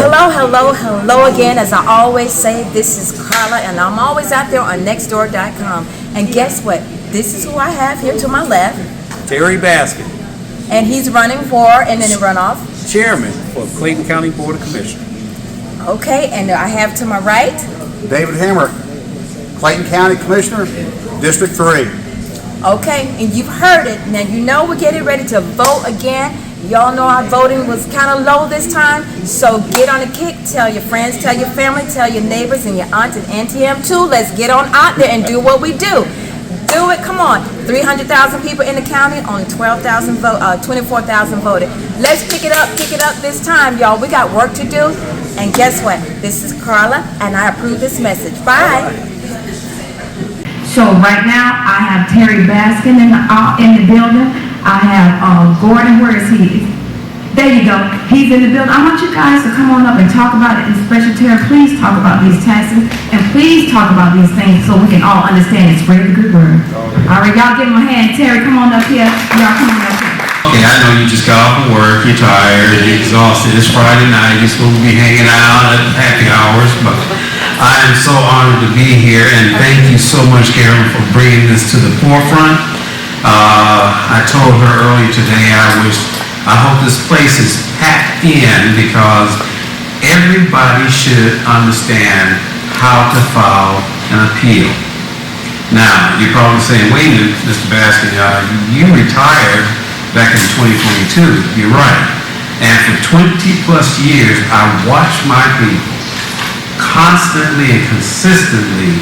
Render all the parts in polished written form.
Hello, hello, hello again. As I always say, this is Carla, and I'm always out there on nextdoor.com. And guess what? This is who I have here to my left. Terry Baskin, And he's running for, and then the runoff. Chairman for Clayton County Board of Commissioners. Okay, and I have to my right. David Hammer, Clayton County Commissioner, District 3. Okay, and you've heard it. Now you know we're getting ready to vote again. Y'all know our voting was kind of low this time, so get on the kick. Tell your friends, tell your family, tell your neighbors, and your aunt and auntie M too. Let's get on out there and do what we do. Do it, come on. 300,000 people in the county, only 24,000 voted. Let's pick it up this time, y'all. We got work to do. And guess what? This is Carla, and I approve this message. Bye. So right now, I have Terry Baskin in the building. I have Gordon. Where is he? There you go. He's in the building. I want you guys to come on up and talk about it. And Special Terry, please talk about these taxes, and please talk about these things so we can all understand and spread the good word. All right, y'all give him a hand. Terry, come on up here. Y'all come on up here. Okay, I know you just got off of work, you're tired, you're exhausted, it's Friday night, you're supposed to be hanging out at happy hours, but I am so honored to be here, and thank you so much, Karen, for bringing this to the forefront. I told her earlier today I hope this place is packed in, because everybody should understand how to file an appeal. Now, you're probably saying, wait a minute, Mr. Baskin, you retired back in 2022, you're right. And for 20 plus years, I watched my people constantly and consistently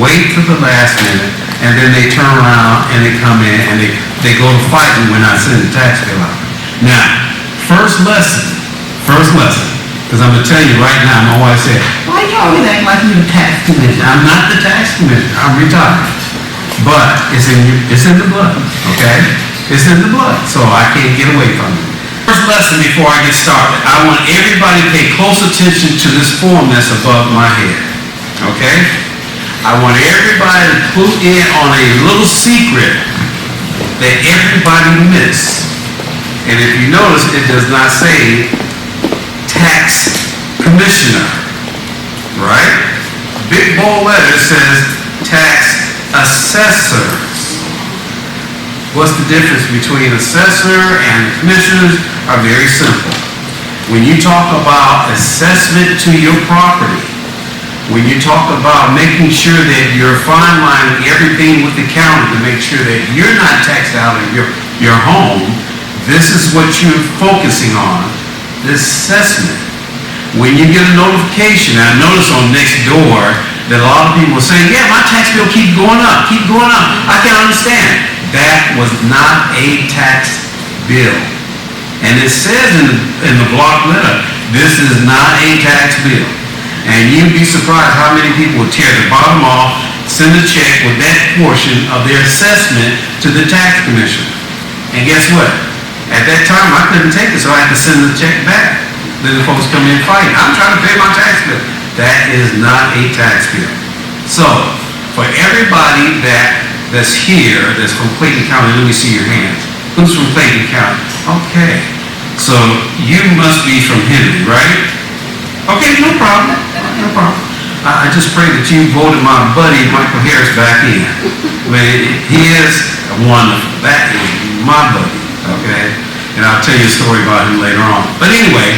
wait to the last minute, and then they turn around and they come in and they go to fighting when I send the tax bill out. Now, first lesson, because I'm going to tell you right now, my wife said, why you always act like you're the tax commissioner? I'm not the tax commissioner, I'm retired. But it's in the blood, okay? It's in the blood, so I can't get away from it. First lesson before I get started, I want everybody to pay close attention to this form that's above my head, okay? I want everybody to clue in on a little secret that everybody missed. And if you notice, it does not say tax commissioner, right? Big bold letter says tax assessors. What's the difference between assessor and commissioners? Are very simple. When you talk about assessment to your property, when you talk about making sure that you're fine lining everything with the county to make sure that you're not taxed out of your home, this is what you're focusing on, this assessment. When you get a notification, I notice on Nextdoor that a lot of people are saying, yeah, my tax bill keeps going up. I can't understand. That was not a tax bill. And it says in the block letter, this is not a tax bill. And you'd be surprised how many people would tear the bottom off, send a check with that portion of their assessment to the tax commissioner. And guess what? At that time, I couldn't take it, so I had to send the check back. Then the folks come in fighting. I'm trying to pay my tax bill. That is not a tax bill. So, for everybody that's here, that's from Clayton County, let me see your hands. Who's from Clayton County? Okay. So, you must be from Henry, right? Okay, no problem. I just pray that you voted my buddy Michael Harris back in. But he is wonderful. That is my buddy, okay? And I'll tell you a story about him later on. But anyway,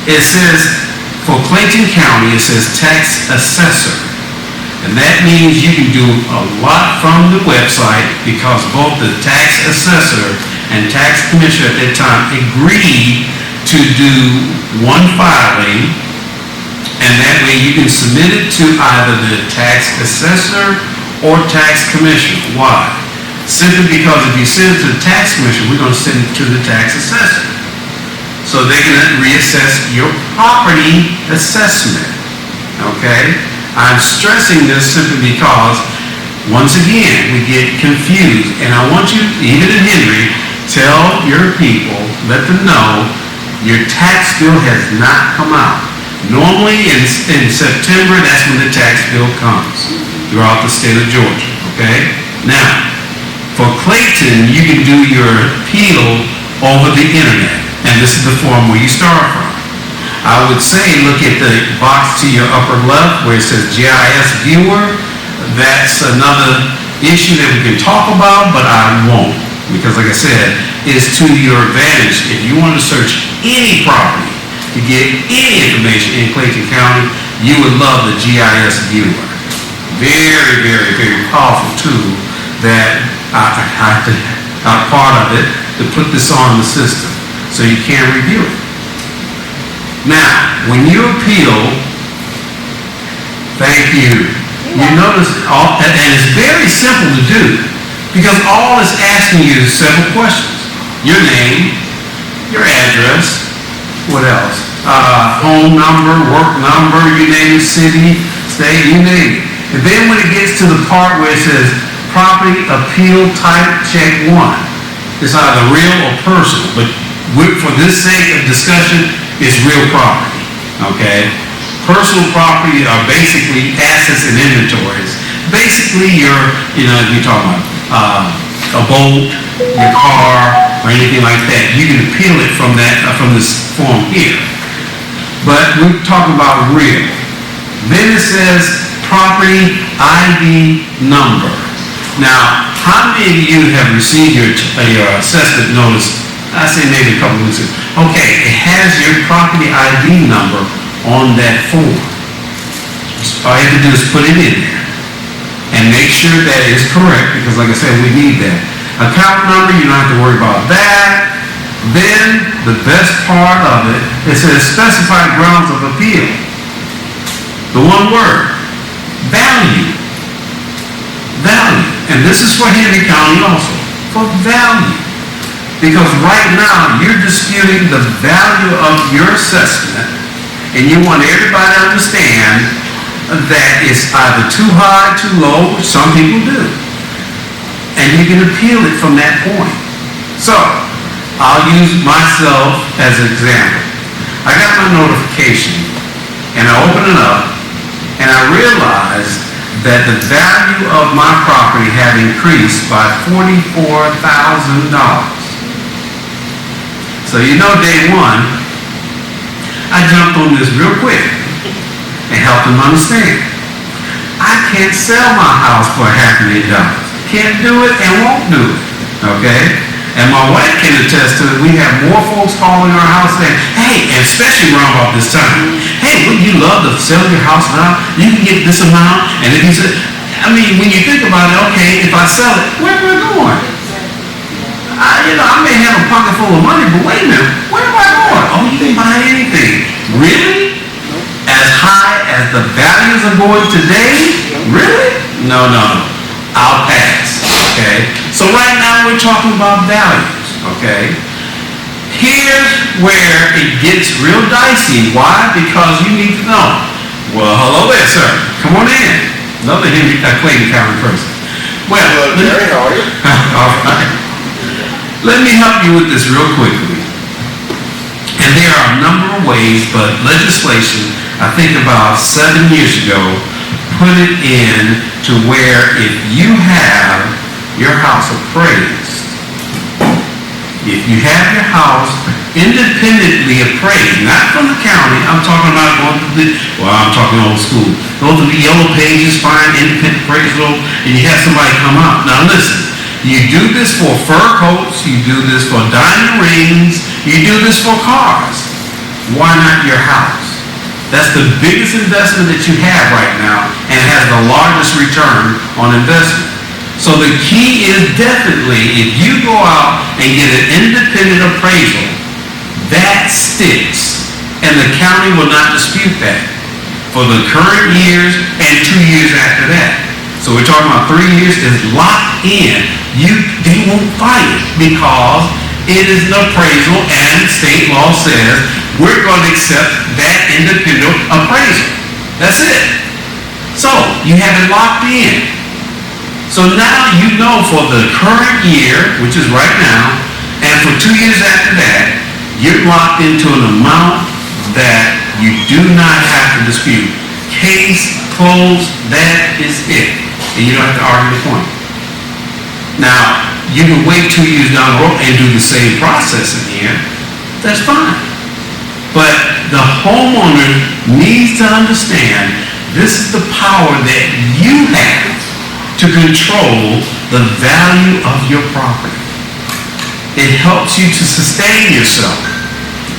it says, for Clayton County, it says tax assessor. And that means you can do a lot from the website, because both the tax assessor and tax commissioner at that time agreed to do one filing, and that way you can submit it to either the tax assessor or tax commissioner. Why? Simply because if you send it to the tax commissioner, we're going to send it to the tax assessor, so they can reassess your property assessment, okay? I'm stressing this simply because, once again, we get confused. And I want you, even in Henry, tell your people, let them know, your tax bill has not come out. Normally in September, that's when the tax bill comes throughout the state of Georgia, okay? Now, for Clayton, you can do your appeal over the internet. And this is the form where you start from. I would say look at the box to your upper left where it says GIS viewer. That's another issue that we can talk about, but I won't, because like I said, it's to your advantage. If you want to search any property to get any information in Clayton County, you would love the GIS viewer. Very, very, very powerful tool that I'm part of it to put this on the system so you can review it. Now, when you appeal, thank you. You notice, and it's very simple to do, because all it's asking you is several questions. Your name, your address, what else? Home number, work number, you name it, city, state, you name it. And then when it gets to the part where it says property appeal type, check 1. It's either real or personal, but for this sake of discussion, it's real property, okay? Personal property are basically assets and inventories. Basically, you're talking about a boat, your car, or anything like that. You can appeal it from this form here. But we're talking about real. Then it says property ID number. Now, how many of you have received your assessment notice? I say maybe a couple weeks ago. Okay, it has your property ID number on that form. All you have to do is put it in there and make sure that it's correct, because like I said, we need that. Account number, you don't have to worry about that. Then the best part of it, it says specified grounds of appeal. The one word, value. Value. And this is for Henry County also, for value. Because right now, you're disputing the value of your assessment, and you want everybody to understand that it's either too high, too low, which some people do. And you can appeal it from that point. So, I'll use myself as an example. I got my notification, and I open it up, and I realized that the value of my property had increased by $44,000. So day one, I jumped on this real quick and helped them understand. I can't sell my house for $500,000. Can't do it and won't do it, okay? And my wife can attest to it. We have more folks calling our house saying, hey, and especially around about this time, hey, wouldn't you love to sell your house now? You can get this amount. And if you said, when you think about it, okay, if I sell it, where am I going? I may have a pocket full of money, but wait a minute, where am I going? Oh, you can buy anything. Really? As high as the values are going today? Really? No. I'll pass, okay? So right now we're talking about values, okay? Here's where it gets real dicey. Why? Because you need to know. Well, hello there, sir. Come on in. Another Clayton County person. Well, Jerry, how are you? All right. Let me help you with this real quickly. And there are a number of ways, but legislation, I think about 7 years ago, put it in to where if you have your house appraised, if you have your house independently appraised, not from the county, I'm talking about I'm talking old school. Go to the yellow pages, find independent appraisal, and you have somebody come out. Now listen. You do this for fur coats, you do this for diamond rings, you do this for cars. Why not your house? That's the biggest investment that you have right now, and has the largest return on investment. So the key is definitely, if you go out and get an independent appraisal, that sticks, and the county will not dispute that for the current years and 2 years after that. So we're talking about 3 years is locked in. They won't fight it because it is an appraisal, and state law says we're going to accept that independent appraisal. That's it. So you have it locked in. So now you know for the current year, which is right now, and for 2 years after that, you're locked into an amount that you do not have to dispute. Case closed, that is it. And you don't have to argue the point. Now, you can wait 2 years down the road and do the same process again. That's fine. But the homeowner needs to understand this is the power that you have to control the value of your property. It helps you to sustain yourself.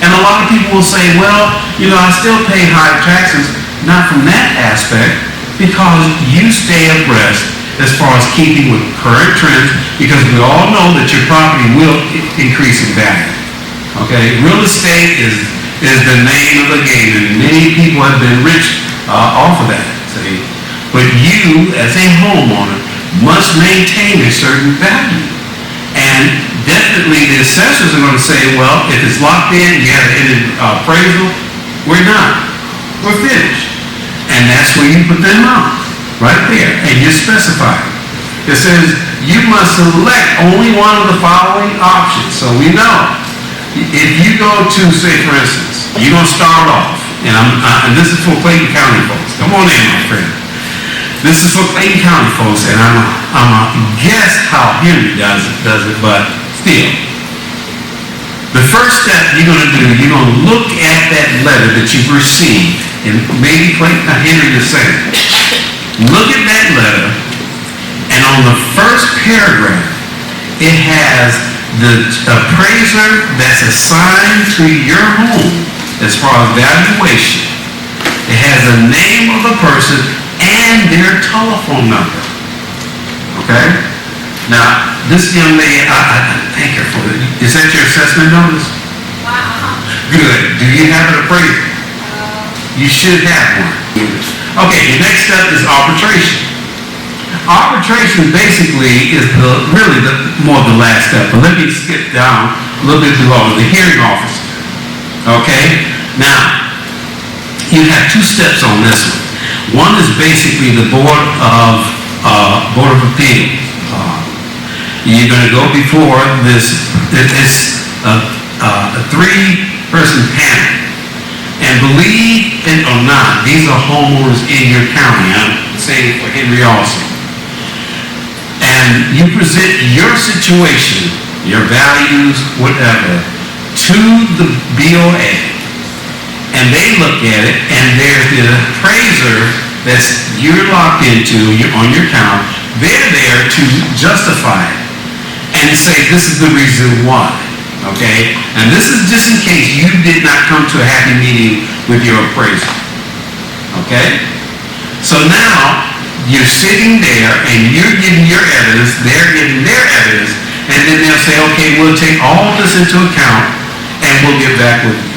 And a lot of people will say, well, I still pay high taxes. Not from that aspect, because you stay abreast as far as keeping with current trends, because we all know that your property will increase in value. Okay? Real estate is the name of the game, and many people have been rich off of that. See? But you, as a homeowner, must maintain a certain value. And definitely the assessors are going to say, well, if it's locked in, you have an appraisal, we're not. We're finished. And that's where you put the amount, right there. And you specify it. It says you must select only one of the following options. So we know. If you go to, say, for instance, you're going to start off, and this is for Clayton County folks. Come on in, my friend. This is for Clayton County folks, and I'm a guess how Henry does it, but still. The first step you're going to do, you're going to look at that letter that you've received, and maybe Henry the same. Look at that letter, and on the first paragraph, it has the appraiser that's assigned to your home as far as valuation. It has the name of the person and their telephone number. Okay? Now, this young lady, I thank her for it. Is that your assessment notice? Wow. Good. Do you have an appraiser? You should have one. Okay, the next step is arbitration. Arbitration basically is really more the last step, but let me skip down a little bit below, the hearing officer. Okay? Now, you have two steps on this one. One is basically the Board of Appeals. You're going to go before it's a three-person panel. And believe it or not, these are homeowners in your county. I'm saying it for Henry also. And you present your situation, your values, whatever, to the BOA. And they look at it, and there's the appraiser that's you're locked into on your account. They're there to justify it and say this is the reason why. Okay? And this is just in case you did not come to a happy meeting with your appraiser. Okay? So now you're sitting there and you're giving your evidence, they're giving their evidence, and then they'll say, okay, we'll take all this into account and we'll get back with you.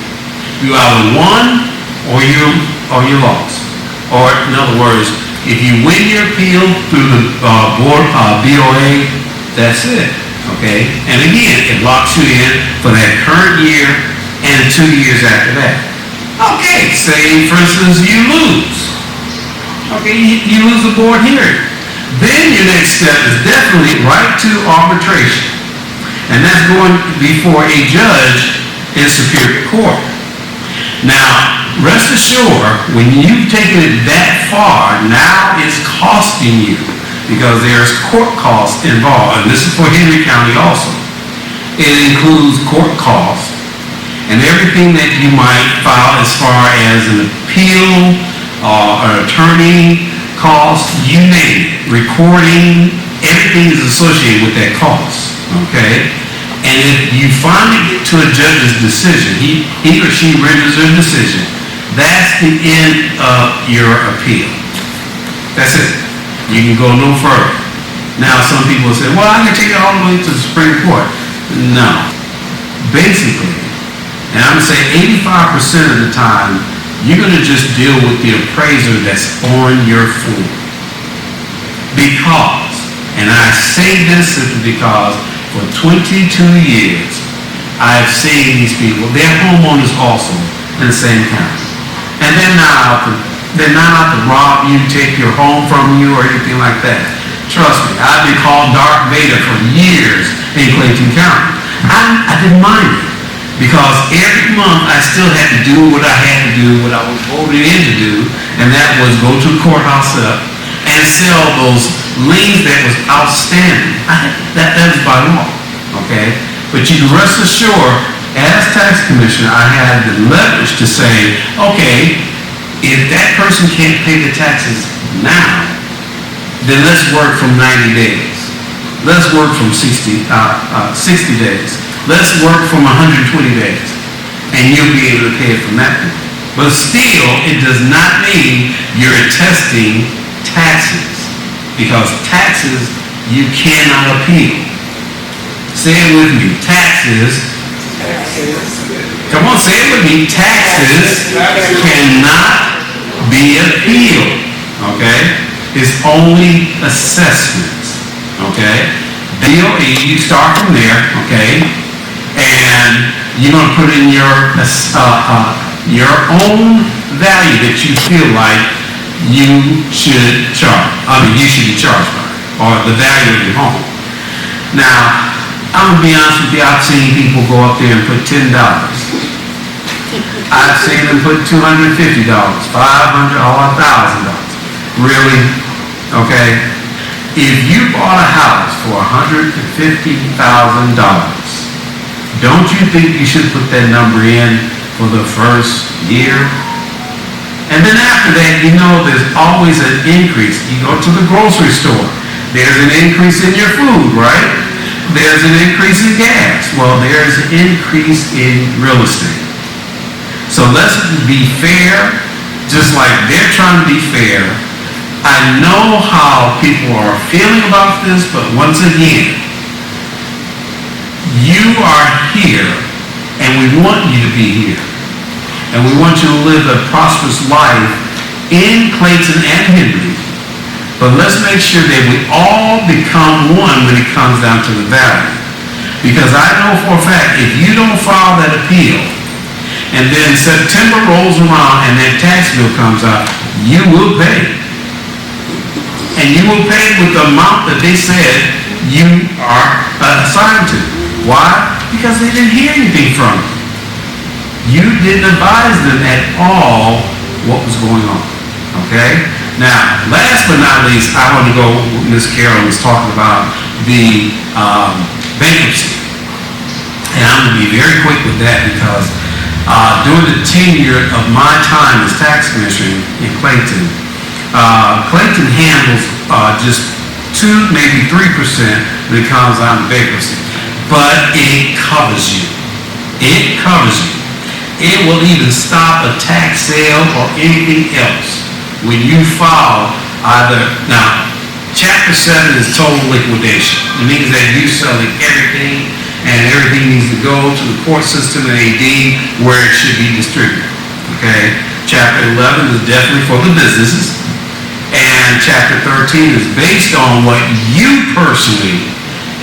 You either won or you lost. Or in other words, if you win your appeal through the BOA, that's it. Okay? And again, it locks you in for that current year and 2 years after that. Okay, say for instance you lose. Okay, you lose the board hearing. Then your next step is definitely right to arbitration. And that's going before a judge in Superior Court. Now, rest assured, when you've taken it that far, now it's costing you, because there's court costs involved, and this is for Henry County also. It includes court costs and everything that you might file as far as an appeal, an attorney cost, you name it, recording, everything is associated with that cost, okay? And if you finally get to a judge's decision, he or she renders a decision, that's the end of your appeal. That's it. You can go no further. Now, some people say, well, I can take it all the way to the Supreme Court. No. Basically, and I'm going to say 85% of the time, you're going to just deal with the appraiser that's on your form. Because, and I say this simply because for 22 years, I've seen these people, they're homeowners also in the same county. And they're not out to rob you, take your home from you, or anything like that. Trust me, I've been called Darth Vader for years in Clayton County. I didn't mind it, because every month I still had to do what I had to do, what I was voted in to do, and that was go to the courthouse and sell those liens that was outstanding. That was by law, okay? But you can rest assured, As tax commissioner, I had the leverage to say, okay, if that person can't pay the taxes now, then let's work from 90 days. Let's work from 60 days. Let's work from 120 days. And you'll be able to pay it from that point. But still, it does not mean you're attesting taxes, because taxes you cannot appeal. Say it with me, taxes. Come on, say it with me, taxes cannot be appealed, okay? It's only assessments, okay? DOE, you start from there, okay? And you're gonna put in your own value that you feel like you should charge. You should be charged by, or the value of your home. Now, I'm gonna be honest with you, I've seen people go up there and put $10. I've seen them put $250, $500, or $1,000. Really? Okay? If you bought a house for $150,000, don't you think you should put that number in for the first year? And then after that, you know there's always an increase. You go to the grocery store, there's an increase in your food, right? There's an increase in gas. Well, there's an increase in real estate. So let's be fair, just like they're trying to be fair. I know how people are feeling about this, but once again, you are here, and we want you to be here. And we want you to live a prosperous life in Clayton and Henry. But let's make sure that we all become one when it comes down to the value. Because I know for a fact, if you don't file that appeal, and then September rolls around and that tax bill comes out, you will pay. And you will pay with the amount that they said you are assigned to. Why? Because they didn't hear anything from you. You didn't advise them at all what was going on. Okay? Now, last but not least, I want to go, Ms. Carol was talking about the bankruptcy. And I'm going to be very quick with that because during the tenure of my time as tax commissioner in Clayton, Clayton handles just 2, maybe 3% when it comes down to bankruptcy. But it covers you. It covers you. It will even stop a tax sale or anything else when you file either. Now, Chapter 7 is total liquidation. It means that you're selling everything, and everything needs to go to the court system and AD where it should be distributed. Okay? Chapter 11 is definitely for the businesses, and Chapter 13 is based on what you personally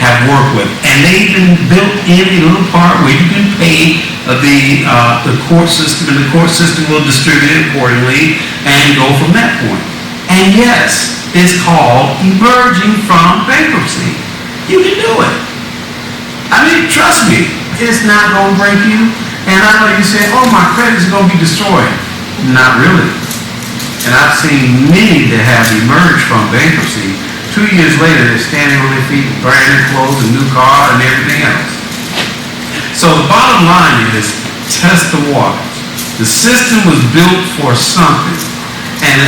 have worked with, and they even built in a little part where you can pay the court system, and the court system will distribute it accordingly and go from that point. And yes, it's called emerging from bankruptcy. You can do it. I mean, trust me, it's not going to break you. And I know you say, oh, my credit is going to be destroyed. Not really. And I've seen many that have emerged from bankruptcy. 2 years later, they're standing on their feet, brand new clothes, a new car, and everything else. So the bottom line is, test the waters. The system was built for something, and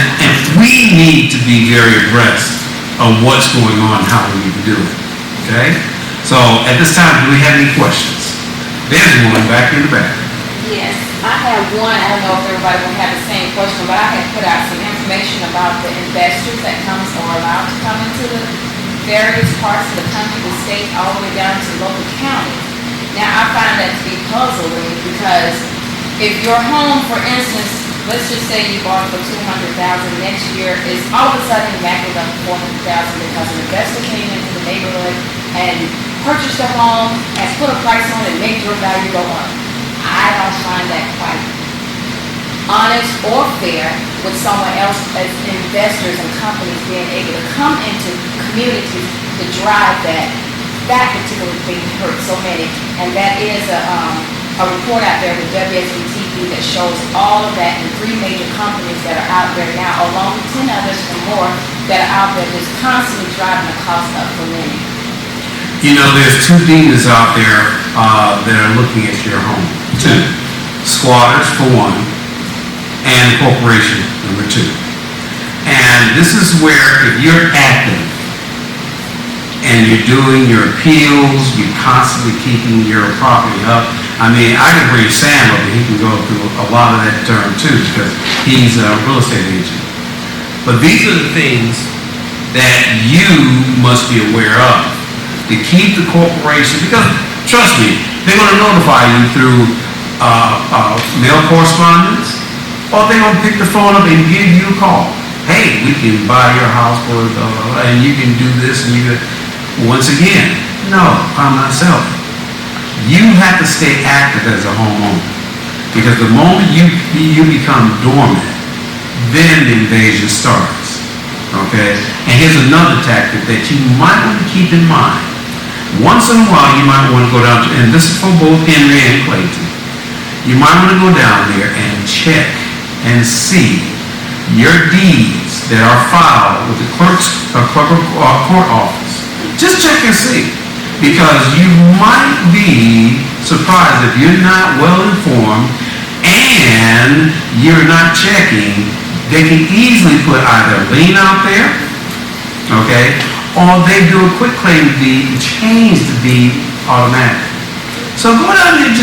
we need to be very abreast of what's going on and how we need to do it. Okay? So at this time, do we have any questions? There's one back in the back. Yes, I have one. I don't know if everybody will have the same question, but I had put out some information about the investors that comes or are allowed to come into the various parts of the country, the state, all the way down to local counties. Now, I find that to be puzzling because if your home, for instance, let's just say you bought it for $200,000, next year is all of a sudden maxed up to $400,000 because an investor came into the neighborhood and purchased a home and put a price on it and made your value go up. I don't find that quite honest or fair with someone else as investors and companies being able to come into communities to drive that particular thing hurts so many. And that is a report out there with WSBTV that shows all of that, and 3 major companies that are out there now, along with 10 others and more that are out there just constantly driving the cost up for many. You know, there's two demons out there that are looking at your home. Two. Squatters, for one, and corporation, number two. And this is where, if you're active and you're doing your appeals, you're constantly keeping your property up. I mean, I can bring Sam up and he can go through a lot of that term too, because he's a real estate agent. But these are the things that you must be aware of to keep the corporation, because trust me, they're going to notify you through mail correspondence, or they're going to pick the phone up and give you a call. Hey, we can buy your house for, and you can do this, and you can, once again, no, I'm not selling. You have to stay active as a homeowner, because the moment you become dormant, then the invasion starts, okay? And here's another tactic that you might want to keep in mind. Once in a while, you might want to go down to, and this is for both Henry and Clayton, you might want to go down there and check and see your deeds that are filed with the court office. Just check and see, because you might be surprised if you're not well informed and you're not checking. They can easily put either a lien out there, okay, or they do a quick claim deed and change the deed automatically. So go down there,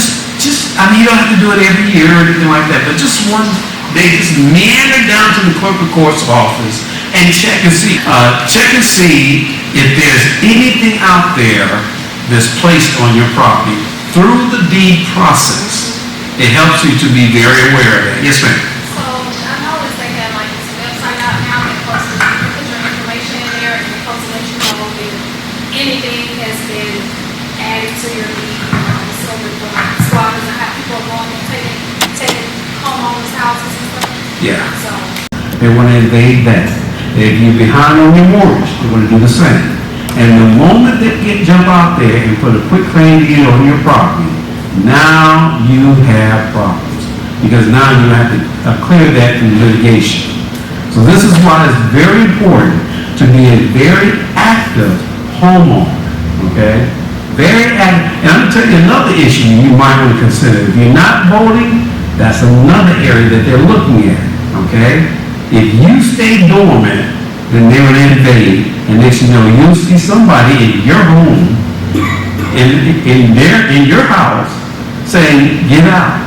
I mean, you don't have to do it every year or anything like that, but just one day, just meander down to the clerk of court's office and check and see. Check and see if there's anything out there that's placed on your property through the deed process. It helps you to be very aware of that. Yes, ma'am. So I noticed they have like this website out now that posts put your information in there and it posts to let you know if anything has been added to your deed. So with the squatters and how people are going and taking homeowners' houses and stuff. Yeah. So They want to invade that. If you're behind on your mortgage, they're going to do the same. And the moment they jump out there and put a quick claim deed on your property, now you have problems, because now you have to clear that through litigation. So this is why it's very important to be a very active homeowner, okay? Very active. And I'm going to tell you another issue you might want to consider. If you're not voting, that's another area that they're looking at, okay? If you stay dormant, then they're going to invade, and next you know, you'll see somebody in your home, in your house, saying, get out.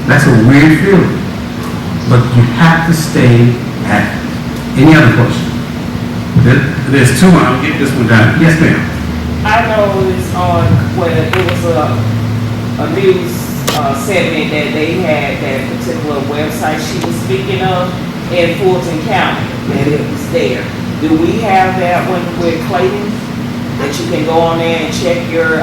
That's a weird feeling. But you have to stay active. Any other questions? There's two. I'll get this one done. Yes, ma'am. I noticed on, well, it was a news segment that they had, that particular website she was speaking of in Fulton County, that it was there. Do we have that one with Clayton? That you can go on there and check your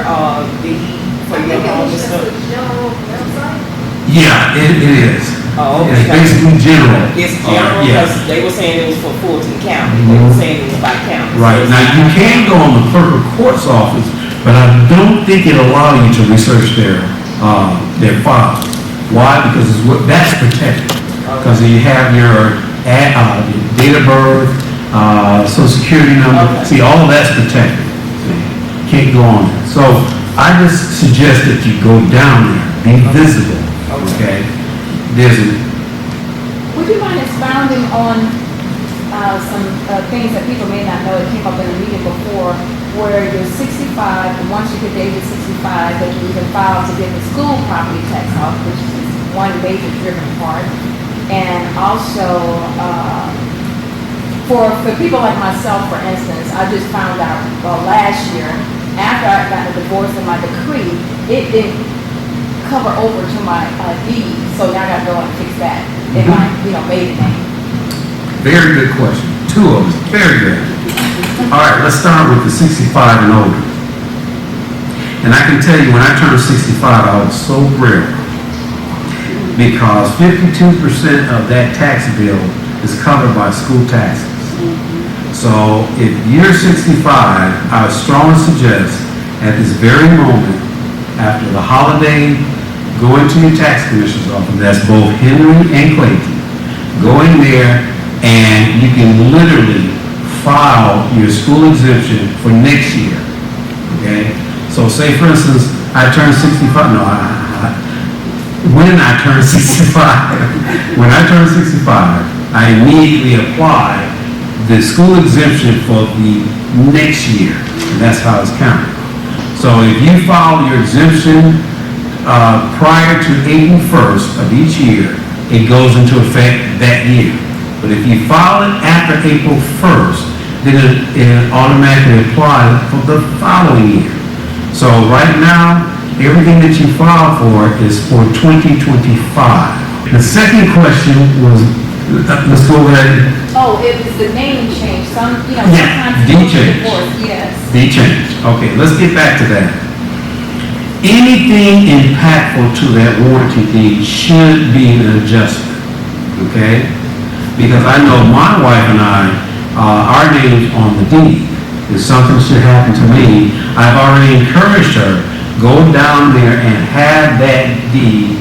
deed for your home and stuff? general website. Yeah, it is. Oh, It's okay. basically general. It's general, Yeah. because they were saying it was for Fulton County. They were saying it was by county. Right. So it's Now, you not- can go on the clerk of court's office, but I don't think it allows you to research their file. Why? Because that's protected. Because you have your date of birth, social security number. Okay. See, all of that's protected. Can't go on there. So I just suggest that you go down there, be visible, okay? Would you mind expounding on some things that people may not know that came up in a meeting before, where you're 65, and once you get to age of 65, that you can file to get the school property tax off, which is one major driven part, and also for people like myself, for instance, I just found out last year, after I got a divorce in my decree, it didn't cover over to my deed, so now I gotta go and fix that in my, maiden name. Very good question. Two of them. Very good. All right, let's start with the 65 and older. And I can tell you, when I turned 65, I was so thrilled, because 52% of that tax bill is covered by school taxes. So if you're 65, I would strongly suggest at this very moment, after the holiday, go into your tax commissioner's office. That's both Henry and Clayton. Go in there and you can literally file your school exemption for next year. okay? So say, for instance, I turned 65, no, when I turned 65, when I turned 65, I immediately applied the school exemption for the next year, and that's how it's counted. So if you file your exemption prior to April 1st of each year, it goes into effect that year. But if you file it after April 1st, then it automatically applies for the following year. So right now, everything that you file for is for 2025. The second question was, let's go ahead. Oh, it was the name change, some, you know, Yeah, sometimes. D people change. divorce, yes. The change. Okay, let's get back to that. Anything impactful to that warranty deed should be an adjustment, okay? Because I know my wife and I, our names on the deed. If something should happen to me, I've already encouraged her, go down there and have that deed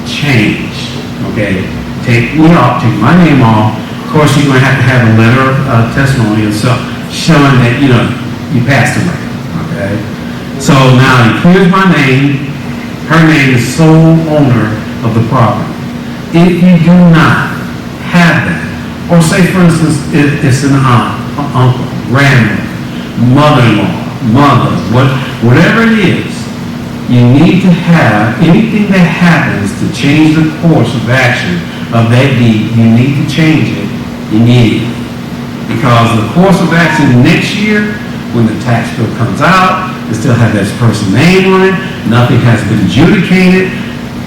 changed, okay? Take me off, take my name off. Of course, you're going to have a letter of testimony and stuff showing that, you know, you passed away, okay? So now it clears my name. Her name is sole owner of the property. If you do not have that, or say, for instance, it's an aunt, uncle, grandmother, mother-in-law, mother, whatever it is, you need to have anything that happens to change the course of action of that deed, you need to change it immediately. Because the course of action next year, when the tax bill comes out, it still has that person's name on it, nothing has been adjudicated.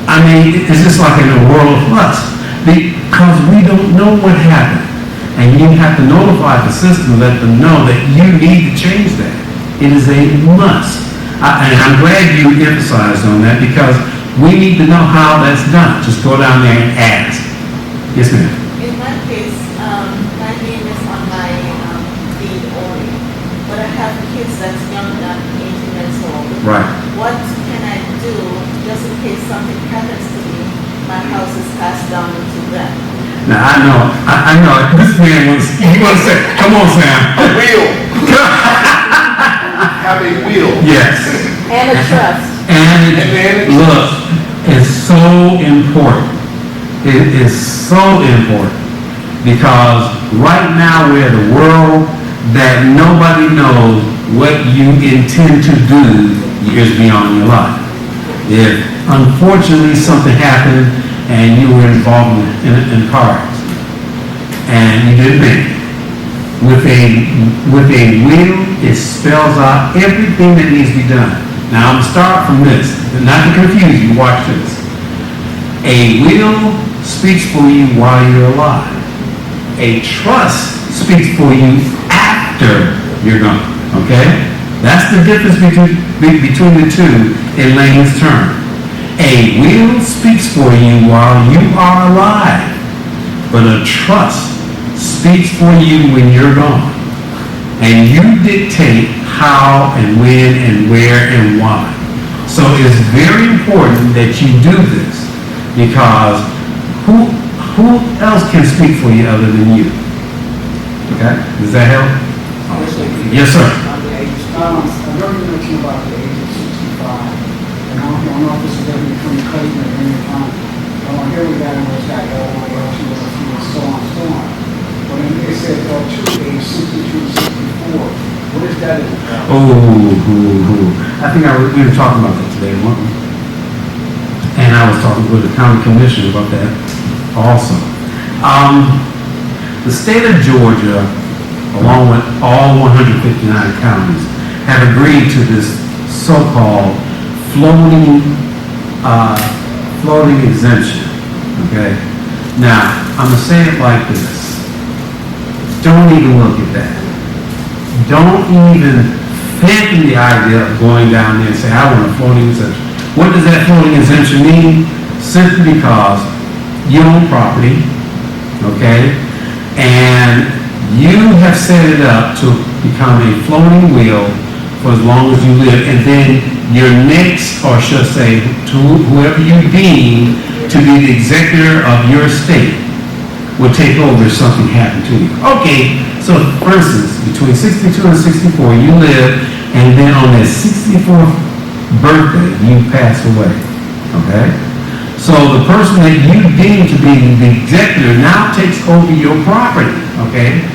I mean, it's just like in a world of flux. Because we don't know what happened. And you have to notify the system, let them know that you need to change that. It is a must. And I'm glad you emphasized on that because we need to know how that's done. Just go down there and ask. Yes, ma'am. In my case, my name is on my deed only, but I have kids that's younger than 18 years old. Right. What can I do just in case something happens to me? My house is passed down to them. Now, I know, this man wants, you want to say, come on, Sam. A will. Have a will. Yes. And a trust. And look, it's so important. It is so important because right now we're in a world that nobody knows what you intend to do years beyond your life. If unfortunately something happened and you were involved in cars and you didn't make it, with a will, it spells out everything that needs to be done. Now I'm going to start from this, not to confuse you, watch this. A will speaks for you while you're alive. A trust speaks for you after you're gone, okay? That's the difference between the two in layman's terms. A will speaks for you while you are alive, but a trust speaks for you when you're gone. And you dictate how and when and where and why. So it's very important that you do this because who else can speak for you other than you? Okay? Does that help? Yes, sir. I know you mentioned about the age of 65, and I don't know if this is going to be from Clayton at any time. Here we got what's got L1, L2, L3, and so on, so on. But then they said L2, age 62 to 64. What is that about? I think we were talking about that today, weren't we? And I was talking with the county commissioner about that also. The state of Georgia, along with all 159 counties, have agreed to this so-called floating exemption, okay? Now, I'm going to say it like this. Don't even look at that. Don't even fathom the idea of going down there and say, I want a floating exemption. What does that floating exemption mean? Simply because you own property, okay? And you have set it up to become a floating wheel for as long as you live, and then your next, or should I say, to whoever you deem to be the executor of your estate will take over if something happened to you. Okay, so for instance, between 62 and 64, you live and then on their 64th birthday, you pass away, okay? So the person that you deem to be the executor now takes over your property, okay?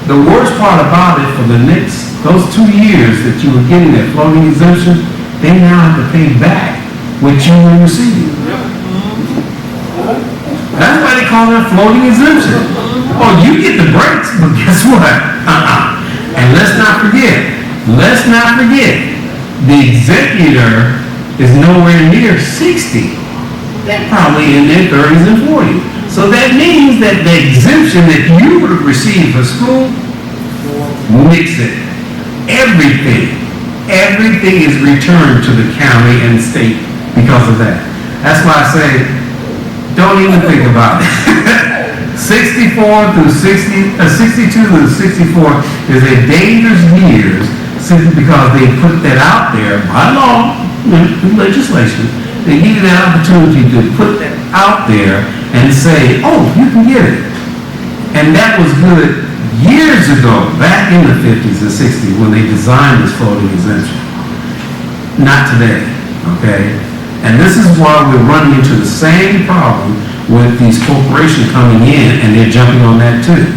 The worst part about it, for the next, those 2 years that you were getting that floating exemption, they now have to pay back what you were receiving. That's why they call it a floating exemption. Oh, you get the breaks, but guess what? And let's not forget, the executor is nowhere near 60. They're probably in their 30s and 40s. So that means that the exemption that you would have received for school, mix it. Everything is returned to the county and state because of that. That's why I say, don't even think about it. 62 through 64 is a dangerous years simply because they put that out there by law, through legislation. They give you that opportunity to put that out there and say, oh, you can get it. And that was good years ago, back in the 50s and 60s when they designed this floating exemption. Not today, okay? And this is why we're running into the same problem with these corporations coming in and they're jumping on that too.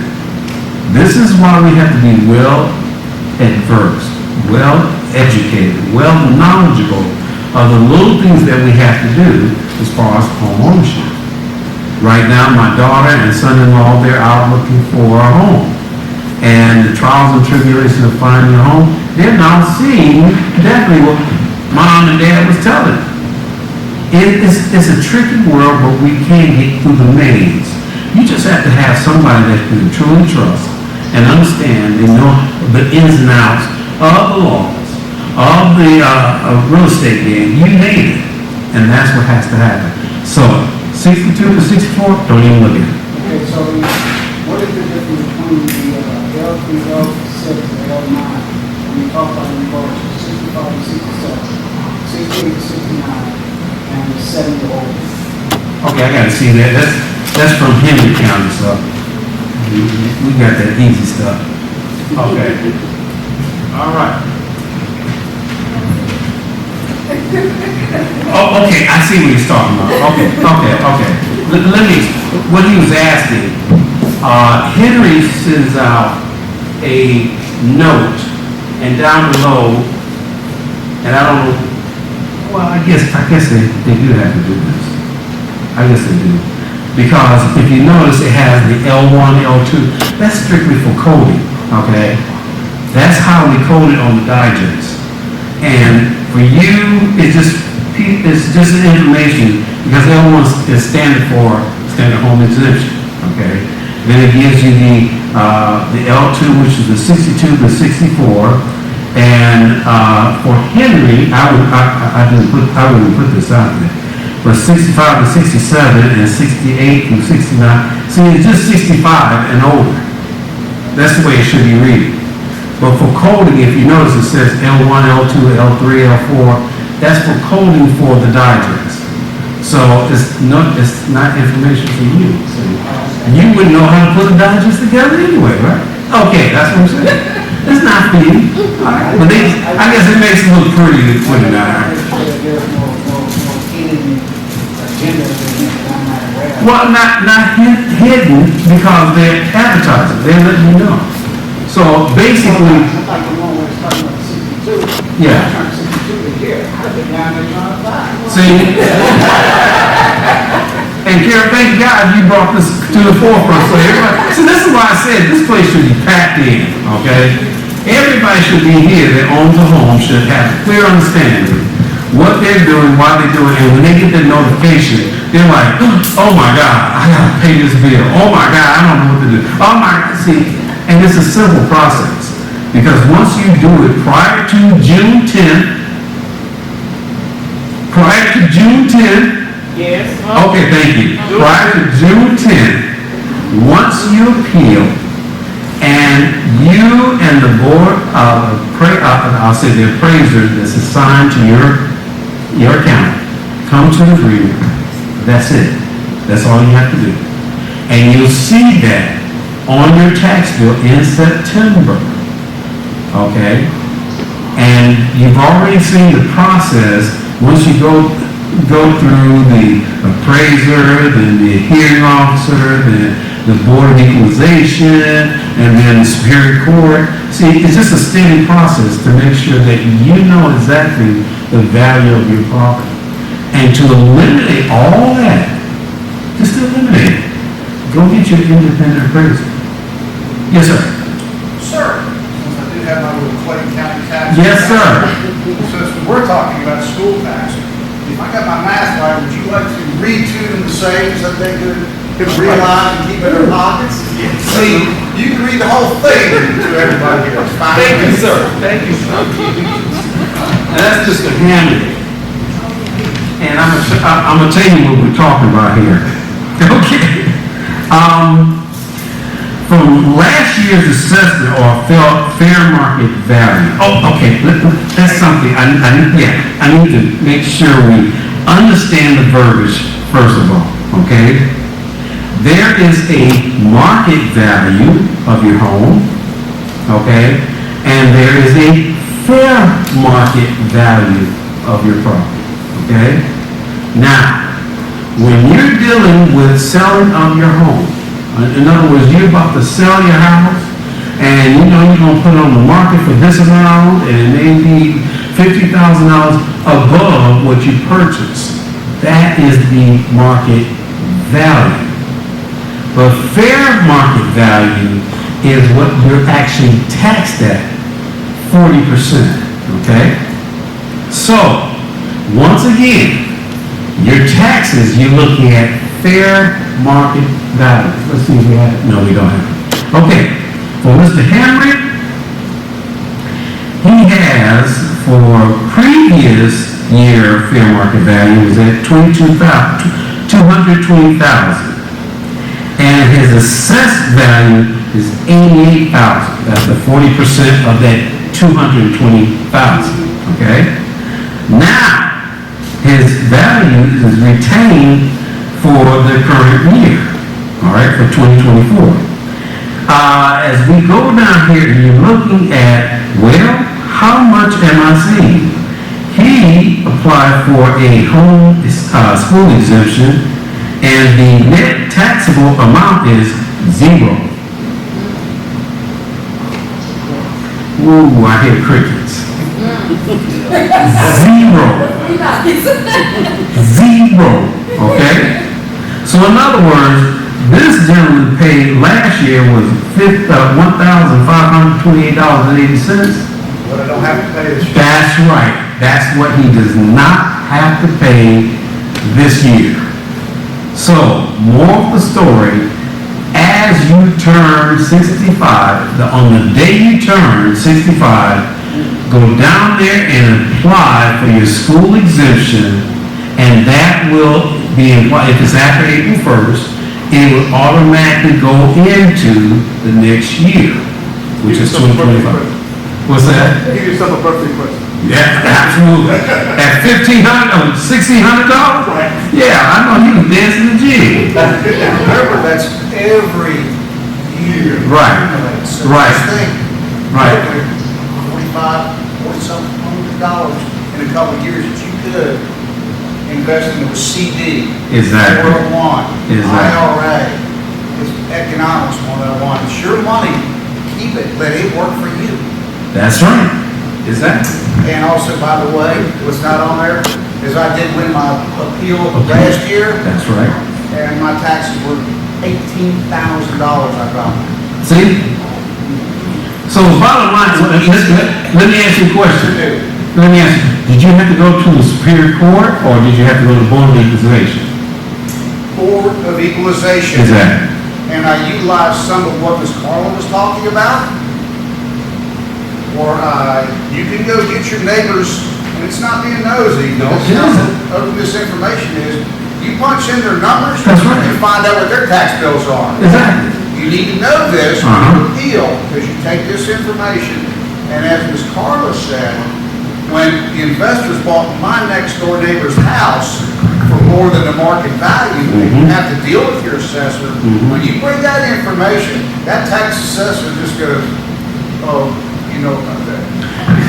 This is why we have to be well-versed, well-educated, well-knowledgeable of the little things that we have to do as far as home ownership. Right now, my daughter and son-in-law, they're out looking for a home. And the trials and tribulations of finding a home, they're now seeing definitely what mom and dad was telling them. It's a tricky world, but we can get through the maze. You just have to have somebody that you can truly trust and understand and know the ins and outs of the laws, of the real estate game. You made it, and that's what has to happen. So, 62 to 64, don't even look at it. Okay, so what is the difference between the L3, L6, and L9? When you talk about the regards to 65 to 67, 68 to 69, and 70 to over. Okay, I gotta see that. That's from Henry County, so we got that easy stuff. Okay. All right. Oh, okay, I see what he's talking about. Okay. Let me, what he was asking, Henry sends out a note, and down below, and I don't know, well, I guess they do have to do this. I guess they do. Because if you notice, it has the L1, L2, that's strictly for coding, okay? That's how we code it on the digest. And for you, it's just information, because L1 is standard for standard home exemption, okay? Then it gives you the L2, which is the 62 to 64, and for Henry, I wouldn't put this out there. For 65 to 67 and 68 to 69, see, it's just 65 and older. That's the way it should be read. But for coding, if you notice, it says L1, L2, L3, L4. That's for coding for the digest. So it's not information for you. So you wouldn't know how to put a digest together anyway, right? Okay, that's what I'm saying. It's not for you. All right. But I guess it makes it look pretty to put it out. Well, not hidden because they're advertising. They're letting you know. So basically, yeah. See, and Karen, thank God you brought this to the forefront. So everybody, see, this is why I said this place should be packed in. Okay, everybody should be here that owns a home should have a clear understanding what they're doing, why they're doing it, and when they get that notification, they're like, oh my God, I gotta pay this bill. Oh my God, I don't know what to do. Oh my God, see, and it's a simple process. Because once you do it prior to June 10th, Yes. Okay, thank you. Prior to June 10th, once you appeal, and you and the board of, I'll say the appraiser that's assigned to your account, come to an agreement, that's it. That's all you have to do. And you'll see that on your tax bill in September. Okay? And you've already seen the process. Once you go through the appraiser, then the hearing officer, then the Board of Equalization, and then the Superior Court. See, it's just a steady process to make sure that you know exactly the value of your property. And to eliminate all that, just eliminate it. Go get your independent appraiser. Yes, sir. Sir, since I do have my little Clayton County tax. Yes, sir. Since we're talking about school tax, if I got my math right, would you like to read to them the sayings that they could realize and keep in their pockets? See, you can read the whole thing to everybody here. It's fine. Thank you, sir. Thank you, sir. And that's just a handout. And I'm gonna tell you what we're talking about here. Okay. From last year's assessment or fair market value. Oh, okay. That's something I need to make sure we understand the verbiage first of all. Okay. There is a market value of your home. Okay. And there is a fair market value of your property. Okay. Now, when you're dealing with selling of your home, in other words, you're about to sell your house, and you know you're going to put it on the market for this amount, and it may be $50,000 above what you purchased. That is the market value. But fair market value is what you're actually taxed at, 40%, okay? So, once again, your taxes, you're looking at fair market value. Let's see if we have it. No, we don't have it. Okay. For Mr. Henry, he has, for previous year fair market value, was at $220,000. And his assessed value is $88,000. That's the 40% of that $220,000. Okay? Now, his value is retained for the current year, all right, for 2024. As we go down here, you're looking at, well, how much am I seeing? He applied for a home school exemption, and the net taxable amount is $0. Ooh, I hear crickets. Zero. Okay? So in other words, this gentleman paid last year was $1,528.80. But I don't have to pay this year. That's right. That's what he does not have to pay this year. So, more of the story, as you turn 65, on the day you turn 65, go down there and apply for your school exemption, and that will be, if it's after April 1st, it will automatically go into the next year, which is 2025. What's that? Give yourself a birthday present. Yeah, absolutely. At $1,500, $1,600? Right. Yeah, I know he was dancing the jig. Remember, that's every year. Right. So Right. just think, Right. $40,000 in a couple of years that you could invest in a CD. Exactly. 401, Exactly. IRA. It's economics 101. It's your money. Keep it. Let it work for you. That's right. Exactly. And also, by the way, what's not on there is I did win my appeal last year, That's right. and my taxes were $18,000 I got. See? So bottom line, let me ask you a question. Let me ask you, did you have to go to the Superior Court, or did you have to go to the Board of Equalization? Board of Equalization. Exactly. And I utilized some of what Ms. Carla was talking about. Or you can go get your neighbors, and it's not being nosy. No, This it is how isn't. open this information is. You punch in their numbers, That's right. and find out what their tax bills are. Exactly. You need to know this when Uh-huh. you appeal, because you take this information, and as Ms. Carla said, when the investors bought my next door neighbor's house for more than the market value, they didn't have to deal with your assessor. When you bring that information, that tax assessor just goes, oh, You know about that.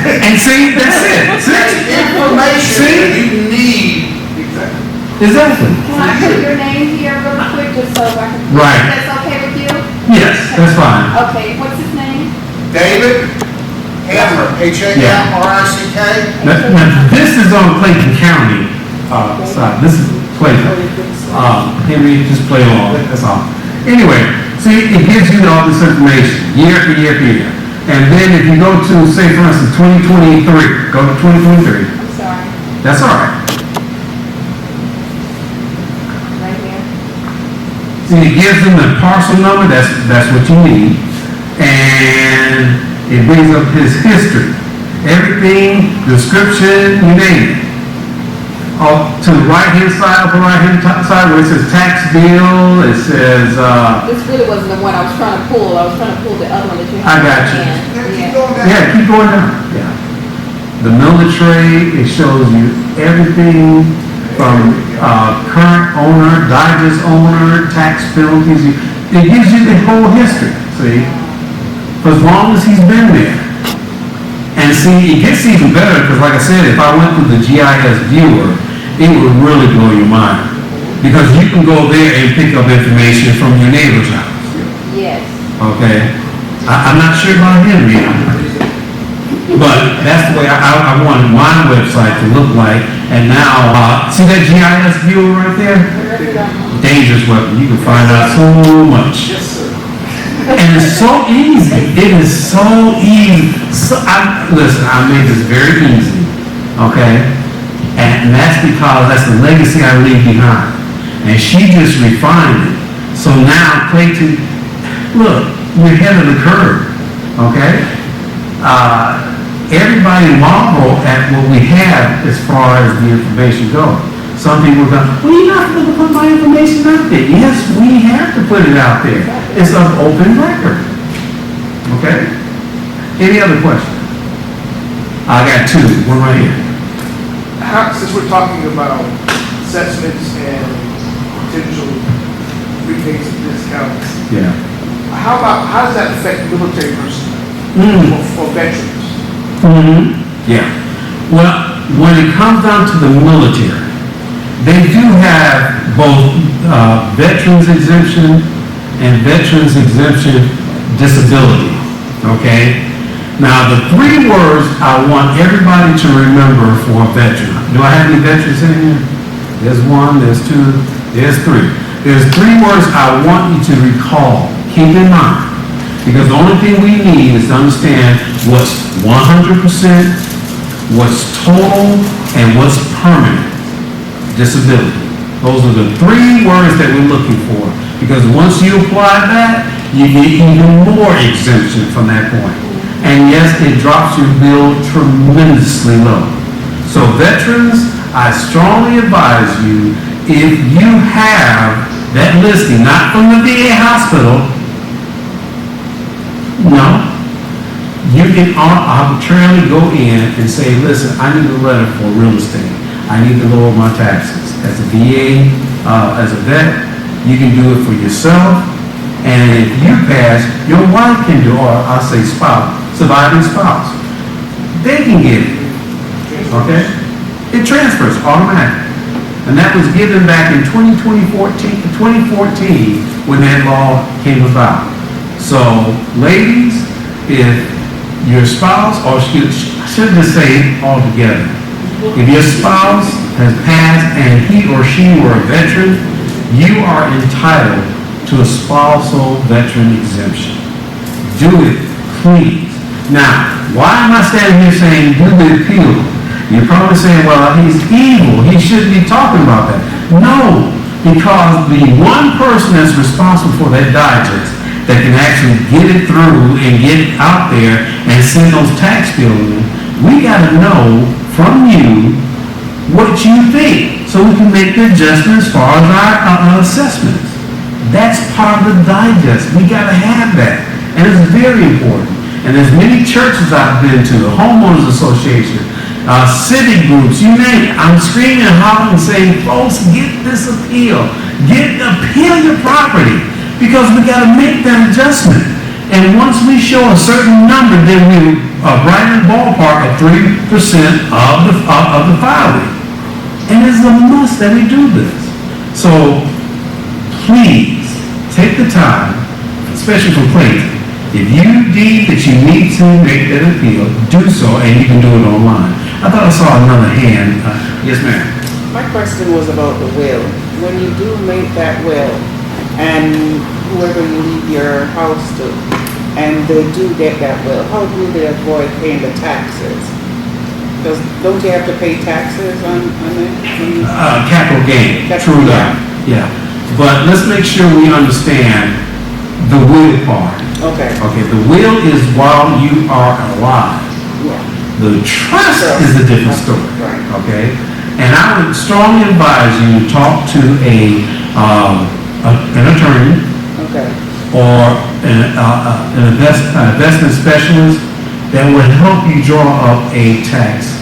And see, that's it. That's information See? that you need. Exactly. Exactly. Can I put your name here really quick, just so I can? Right. That's okay with you? Yes, that's fine. Okay, what's his name? David Hammer, Hamrick. Now, this is on Clayton County, side. This is Clayton. Henry, just play along, that's all. Anyway, see, it gives you all this information, year after year after year. And then if you go to, say, for instance, 2023, go to 2023. I'm sorry, That's all right. right here. See, it gives them the parcel number, that's what you need. And it brings up his history. Everything, description, you name it. To the right-hand side, upper right-hand side, where it says tax bill, it says, This really wasn't the one I was trying to pull. I was trying to pull the other one that you I had. got you. Yeah. keep going down. Yeah. The military, it shows you everything from current owner, digest owner, tax penalties. It gives you the whole history, see? For as long as he's been there. And see, it gets even better, because like I said, if I went through the GIS viewer, it would really blow your mind. Because you can go there and pick up information from your neighbor's house. Yes. Okay? I'm not sure about Henry, but that's the way I wanted my website to look like. And now, see that GIS viewer right there? Dangerous weapon. You can find out so much. Yes, sir. And it's so easy. It is so easy. Listen, I made this very easy. Okay? And that's because that's the legacy I leave behind. And she just refined it. So now, Clayton, look, we're ahead of the curve. Okay? Everybody marvel at what we have as far as the information goes. Some people go, well, you're not going to put my information out there. Yes, we have to put it out there. It's an open record. Okay? Any other questions? I got two. One right here. Since we're talking about assessments and potential rebates and discounts, Yeah. how does that affect military personnel or veterans? Yeah. Well, when it comes down to the military, they do have both veterans exemption and veterans exemption disability. Okay? Now, the three words I want everybody to remember for a veteran. Do I have any veterans in here? There's one, there's two, there's three. There's three words I want you to recall. Keep in mind. Because the only thing we need is to understand what's 100%, what's total, and what's permanent disability. Those are the three words that we're looking for. Because once you apply that, you get even more exemption from that point. And yes, it drops your bill tremendously low. So veterans, I strongly advise you, if you have that listing, not from the VA hospital, no, you can arbitrarily go in and say, listen, I need a letter for real estate. I need to lower my taxes. As a VA, as a vet, you can do it for yourself. And if you pass, your wife can do, or I'll say spouse, surviving spouse. They can get it. Okay? It transfers automatically. And that was given back in 2014 when that law came about. So, ladies, if your spouse, or I should just say altogether, if your spouse has passed and he or she were a veteran, you are entitled to a spousal veteran exemption. Do it, please. Now, why am I standing here saying do the appeal? You're probably saying, well, he's evil. He shouldn't be talking about that. No, because the one person that's responsible for that digest that can actually get it through and get it out there and send those tax bills in, we got to know from you what you think so we can make the adjustment as far as our assessments. That's part of the digest. We got to have that. And it's very important. And there's many churches I've been to, the homeowners association, civic groups, you name it. I'm screaming and hollering and saying, folks, get this appeal. Appeal your property. Because we got to make that adjustment. And once we show a certain number, then we right in the ballpark of 3% of the filing. And it's a must that we do this. So please take the time, especially for Clayton. If you deem that you need to make that appeal, do so, and you can do it online. I thought I saw another hand. Yes, ma'am. My question was about the will. When you do make that will, and whoever you leave your house to, and they do get that will, how do they avoid paying the taxes? Because don't you have to pay taxes on it? Capital gain, Capital true gain. that, yeah. But let's make sure we understand the will part. Okay. Okay, the will is while you are alive. Yeah. The trust is a different story. Right. Okay? And I would strongly advise you to talk to an attorney Okay. or an investment specialist that would help you draw up a trust.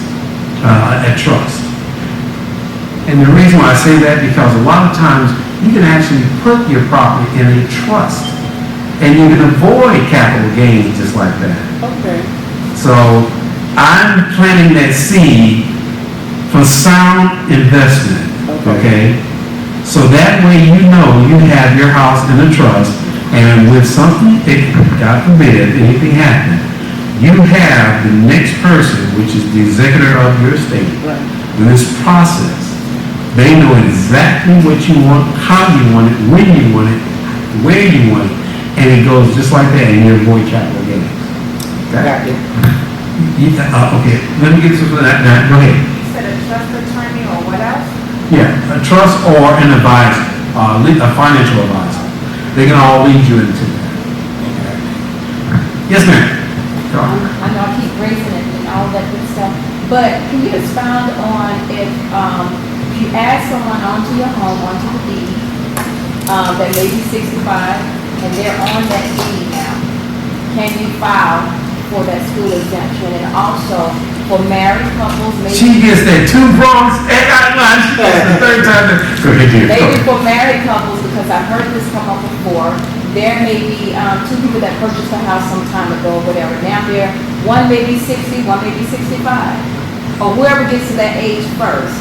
And the reason why I say that, because a lot of times you can actually put your property in a trust and you can avoid capital gains just like that. Okay. So I'm planting that seed for sound investment, okay? So that way you know you have your house in a trust, and when something, God forbid, anything happened, you have the next person, which is the executor of your estate, in this process. They know exactly what you want, how you want it, when you want it, where you want it, and it goes just like that, and you avoid capital gains. Got it. Okay, let me get to that now. Go ahead. You said a trust attorney or what else? Yeah, a trust or an advisor, a financial advisor. They can all lead you into that. Okay. Yes, ma'am. I know I keep raising it and all that good stuff, but can you expound on if you add someone onto your home, onto the deed, that may be 65, and they're on that deed now, can you file for that school exemption? And also for married couples, maybe. She gets that two bronze, and she gets the third time. Go ahead, dear. Maybe for married couples, because I've heard this come up before, there may be two people that purchased a house some time ago, whatever. Now one may be 60, one may be 65. Or whoever gets to that age first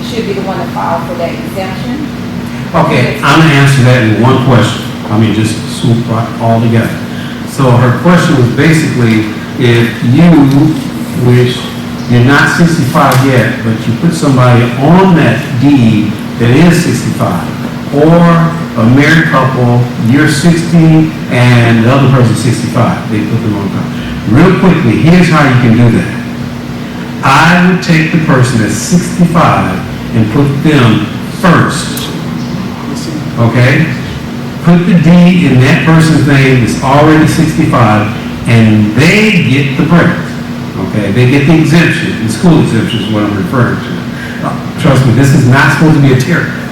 should be the one to file for that exemption. Okay, I'm gonna answer that in one question. I mean, just swoop right all together. So her question was basically, if you, which you're not 65 yet, but you put somebody on that deed that is 65, or a married couple, you're 60 and the other person's 65, they put them on top. Real quickly, here's how you can do that. I would take the person that's 65 and put them first. Okay? Put the deed in that person's name that's already 65, and they get the break. Okay? They get the exemption. The school exemption is what I'm referring to. Trust me, this is not supposed to be a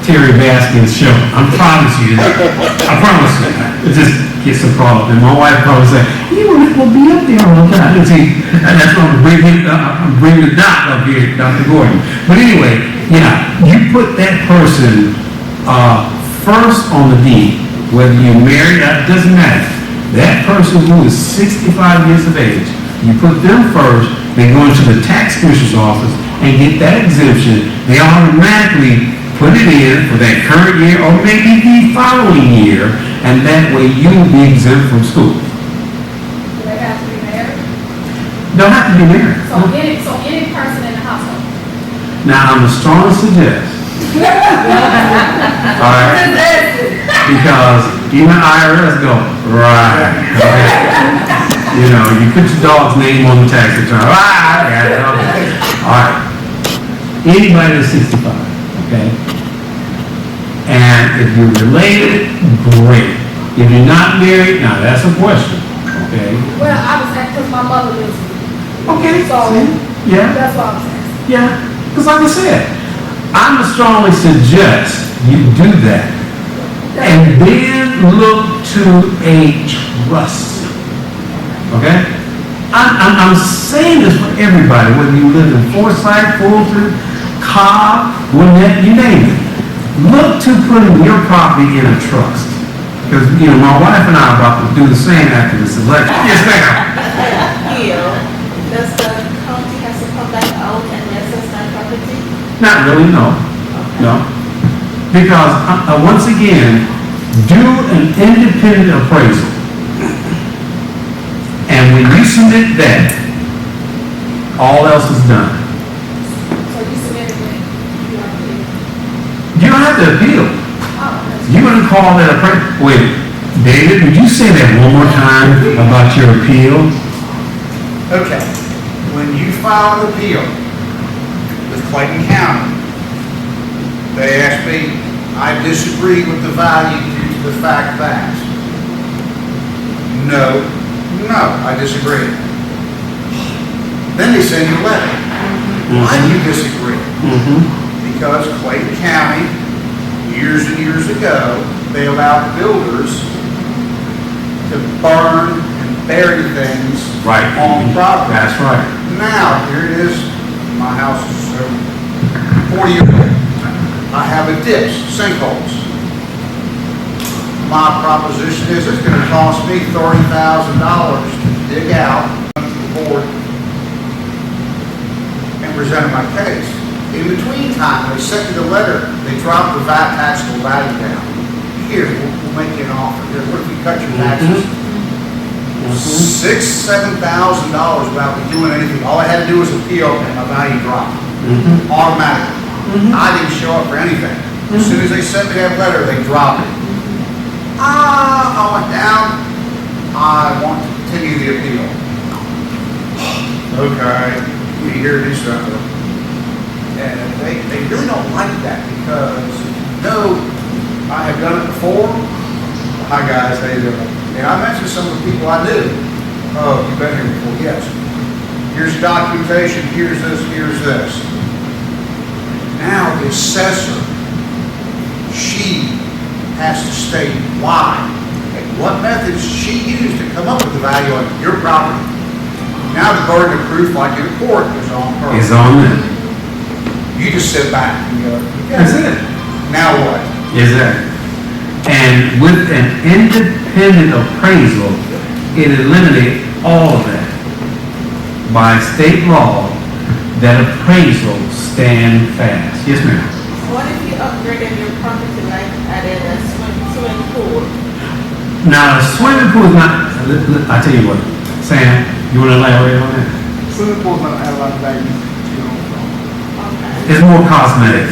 Terry Baskin show. I promise you. I promise you. It just gets a problem. And my wife probably said, "You were not going to be up there all the time." And see, that's why I'm bringing the doc up here, Dr. Gordon. But anyway, yeah, you put that person first on the deed, whether you're married, it doesn't matter. That person who is 65 years of age, you put them first, they go into the tax commissioner's office and get that exemption. They automatically put it in for that current year or maybe the following year, and that way you'll be exempt from school. Do they have to be married? Don't have to be married. So any person in the household? Now, I'm going to strongly suggest, all right, because even IRS go, right, okay. You know, you put your dog's name on the tax return, I got it, okay. All right, anybody that's 65, okay? And if you're related, great. If you're not married, now that's a question, okay? Well, I was asking because my mother lives with me. Okay, So, yeah. that's what I was asking. Yeah, because like I said, I'm going to strongly suggest you do that. And then look to a trust. Okay? I'm saying this for everybody, whether you live in Forsyth, Fulton, Cobb, Gwinnett, you name it. Look to putting your property in a trust. Because, you know, my wife and I are about to do the same after this election. Yes, ma'am. Not really, no. No. Because, once again, do an independent appraisal. And when you submit that, all else is done. So you submitted it, you are clear. You don't have to appeal. You're gonna call that appraisal. Wait, David, would you say that one more time about your appeal? Okay, when you file an appeal with Clayton County, they ask me, I disagree with the value due to the fact that. No, I disagree. Then they send you a letter. Why do you disagree? Because Clayton County, years and years ago, they allowed builders to burn and bury things Right. on property. That's right. Now, here it is, my house is 40 years old. I have a ditch, sinkholes. My proposition is it's going to cost me $30,000 to dig out to the board and present my case. In between time, they sent me the letter, they dropped the VAT taxable value down. Here, we'll make you an offer. Here, what if you cut your taxes? $6,000, $7,000 without me doing anything. All I had to do was appeal and my value dropped. Automatically. I didn't show up for anything. As soon as they sent me that letter, they dropped it. I went down. I want to continue the appeal. Okay, we hear this stuff. And they really don't like that because, no, I have done it before. Hi guys, how you doing? And I mentioned some of the people I knew. Oh, you've been here before, yes. Here's documentation, here's this, here's this. Now the assessor, she has to state why and what methods she used to come up with the value of your property. Now the burden of proof, like in court, is on her. It's on them. You just sit back and go, That's it. now what? Exactly. And with an independent appraisal, it eliminates all of that. By state law, that appraisal stand fast. Yes, ma'am. What if you upgraded your property, like added a swimming pool? Now, a swimming pool is not, I tell you what, Sam, you want to elaborate on that? Swimming pool's not add a lot of value, It's more cosmetic.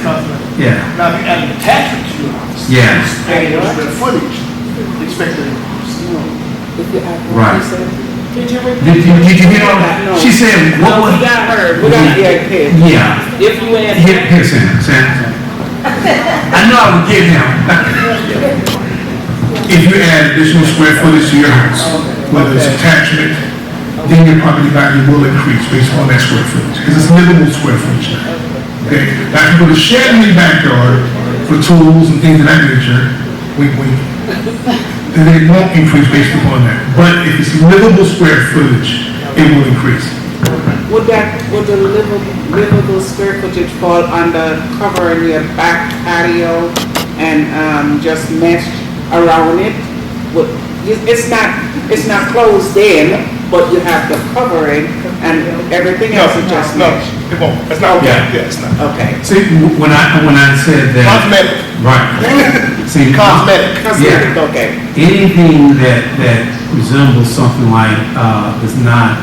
Yeah. Now, if you add an attachment to your house. Yeah. Adding your square footage, expected increase. Right. Did you repeat? Did you hear all that? No. She said, what No, was? we got her. We got here. Yeah. If you add. Here, Sam. I know I would get him. If you add additional square footage to your house, whether it's attachment, then your property value will increase based on that square footage, because it's livable square footage now. Okay, now if you put a shed in your backyard for tools and things of that nature, then it won't increase based upon that. But if it's livable square footage, it will increase. Would the livable square footage fall under covering your back patio and just mesh around it? It's not closed in, but you have the covering and everything else is just mesh. It won't. It's not. Yeah. Yeah, it's not. Okay. See, when I said that. Cosmetic. Right. See, Cosmetic. Yeah. Okay. Anything that resembles something like, is not,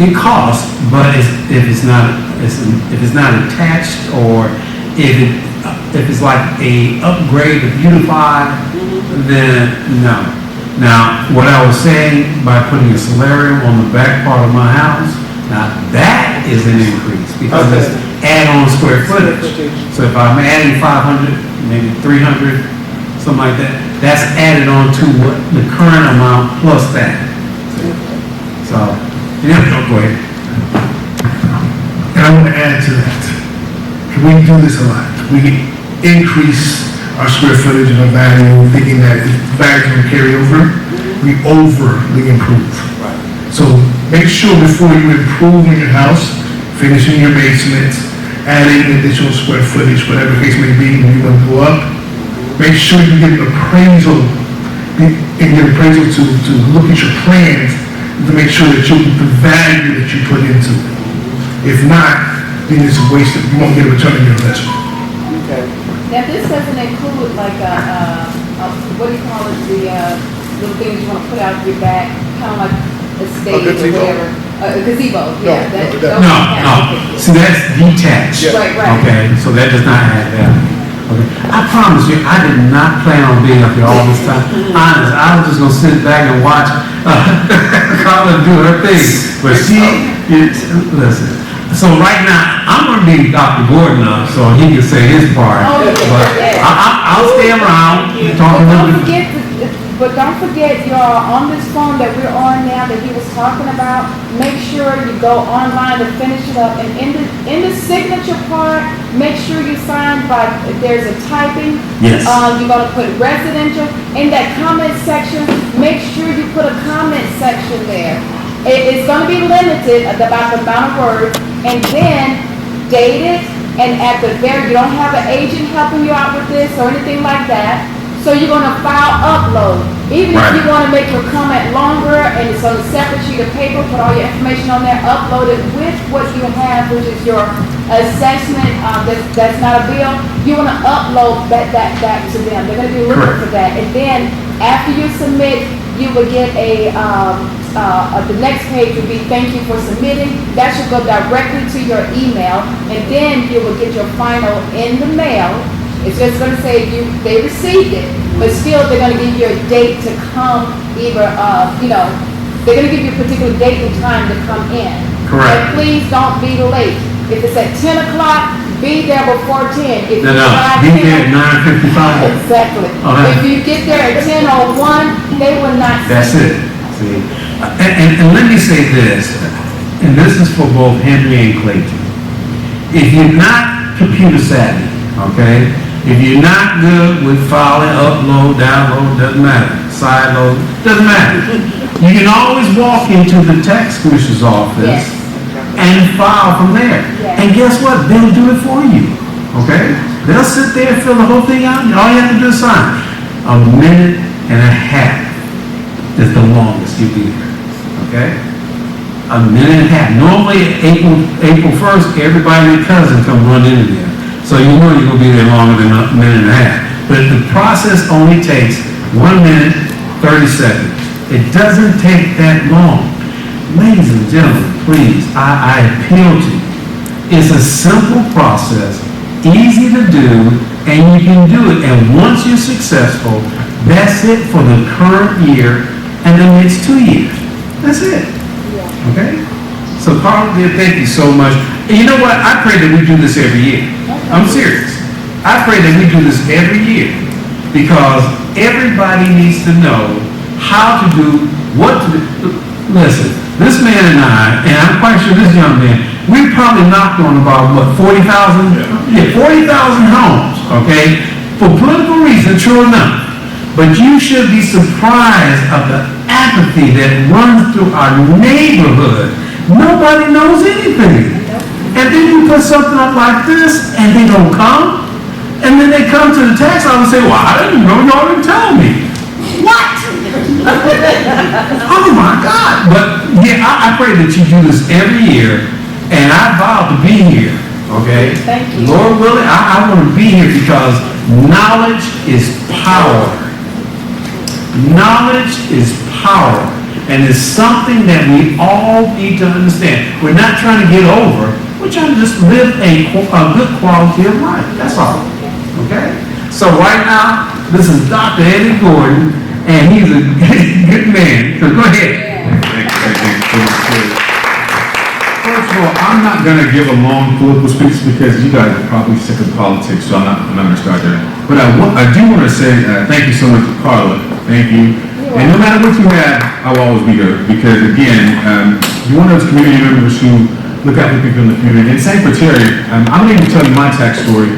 it costs, but if it's not attached, or if it's like a upgrade to beautify, then no. Now, what I was saying by putting a solarium on the back part of my house, now that is an increase because it's add-on square footage. So if I'm adding 500, maybe 300, something like that, that's added on to what the current amount plus that. So, yeah, go ahead. And I want to add to that. We do this a lot. We increase our square footage and our value, thinking that value can carry over. We overly improve. So make sure before you improve in your house, finishing your basement, adding additional square footage, whatever the case may be, when you want to go up, make sure you get an appraisal, to look at your plans, to make sure that you get the value that you put into it. If not, then it's a waste, you won't get a return on your investment. Okay. Now, this doesn't include like what do you call it, the little things you want to put out your back, kind of like a stage or gazebo? whatever. A gazebo, yeah. No, those no, No, don't count. no, see, that's detached. Right, right. Okay, so that does not have that. Okay, I promise you, I did not plan on being up here all this time. Honest, I was just gonna sit back and watch Carla do her thing. But listen, so right now, I'm gonna be Dr. Gordon up so he can say his part. Oh, yeah, But yeah. I'll stay around, talk a little bit. But don't forget, y'all, on this phone that we're on now that he was talking about, make sure you go online to finish it up. And in the signature part, make sure you sign by, there's a typing. Yes. You're gonna put residential. In that comment section, make sure you put a comment section there. It's gonna be limited about the amount of words. And then date it, and at the very, you don't have an agent helping you out with this or anything like that. So you're gonna file upload. Even if you wanna make your comment longer and it's on a separate sheet of paper, put all your information on there, upload it with what you have, which is your assessment, that's not a bill. You wanna upload that to them. They're gonna be looking for that. And then after you submit, you will get the next page will be thank you for submitting. That should go directly to your email, and then you will get your final in the mail. It's just going to say they received it, but still they're going to give you a date to come, either, they're going to give you a particular date and time to come in. Correct. But please don't be late. If it's at 10 o'clock, be there before 10. If No, you drive be in- there at 9:55. Exactly. Okay. If you get there at 10:01, they will not. That's it. See, and let me say this, and this is for both Henry and Clayton. If you're not computer savvy, okay, if you're not good with filing, upload, download, doesn't matter, sideload, doesn't matter. You can always walk into the tax commissioner's office and file from there. And guess what? They'll do it for you, okay? They'll sit there and fill the whole thing out. All you have to do is sign. A minute and a half is the longest you'll be there, okay? A minute and a half. Normally, April 1st, everybody and their cousin come run into there. So you know you're gonna be there longer than a minute and a half. But the process only takes 1 minute, 30 seconds. It doesn't take that long. Ladies and gentlemen, please, I appeal to you. It's a simple process, easy to do, and you can do it. And once you're successful, that's it for the current year and the next 2 years. That's it. Okay? So Carla, thank you so much. And you know what? I pray that we do this every year. I'm serious. I pray that we do this every year because everybody needs to know how to do, what to do. Listen, this man and I'm quite sure this young man, we probably knocked on about, what, 40,000? Yeah, 40,000 homes, okay? For political reasons, true enough. But you should be surprised of the apathy that runs through our neighborhood. Nobody knows anything. And then you put something up like this, and they don't come. And then they come to the tax office and say, well, I didn't know, y'all didn't tell me. What? Oh my God. But yeah, I pray that you do this every year, and I vow to be here, okay? Thank you. Lord willing, I want to be here because knowledge is power. Knowledge is power. And it's something that we all need to understand. We're not trying to get over. We're trying to just live a good quality of life. That's all. Okay? So right now, this is Dr. Eddie Gordon, and he's a good man. So go ahead. Thank you. First of all, I'm not going to give a long political speech because you guys are probably sick of politics, so I'm not going to start there. But I do want to say thank you so much to Carla. Thank you. And no matter what you have, I will always be there because, again, you're one of those community members who look out for people in the community. And same for Terry. I'm going to even tell you my tax story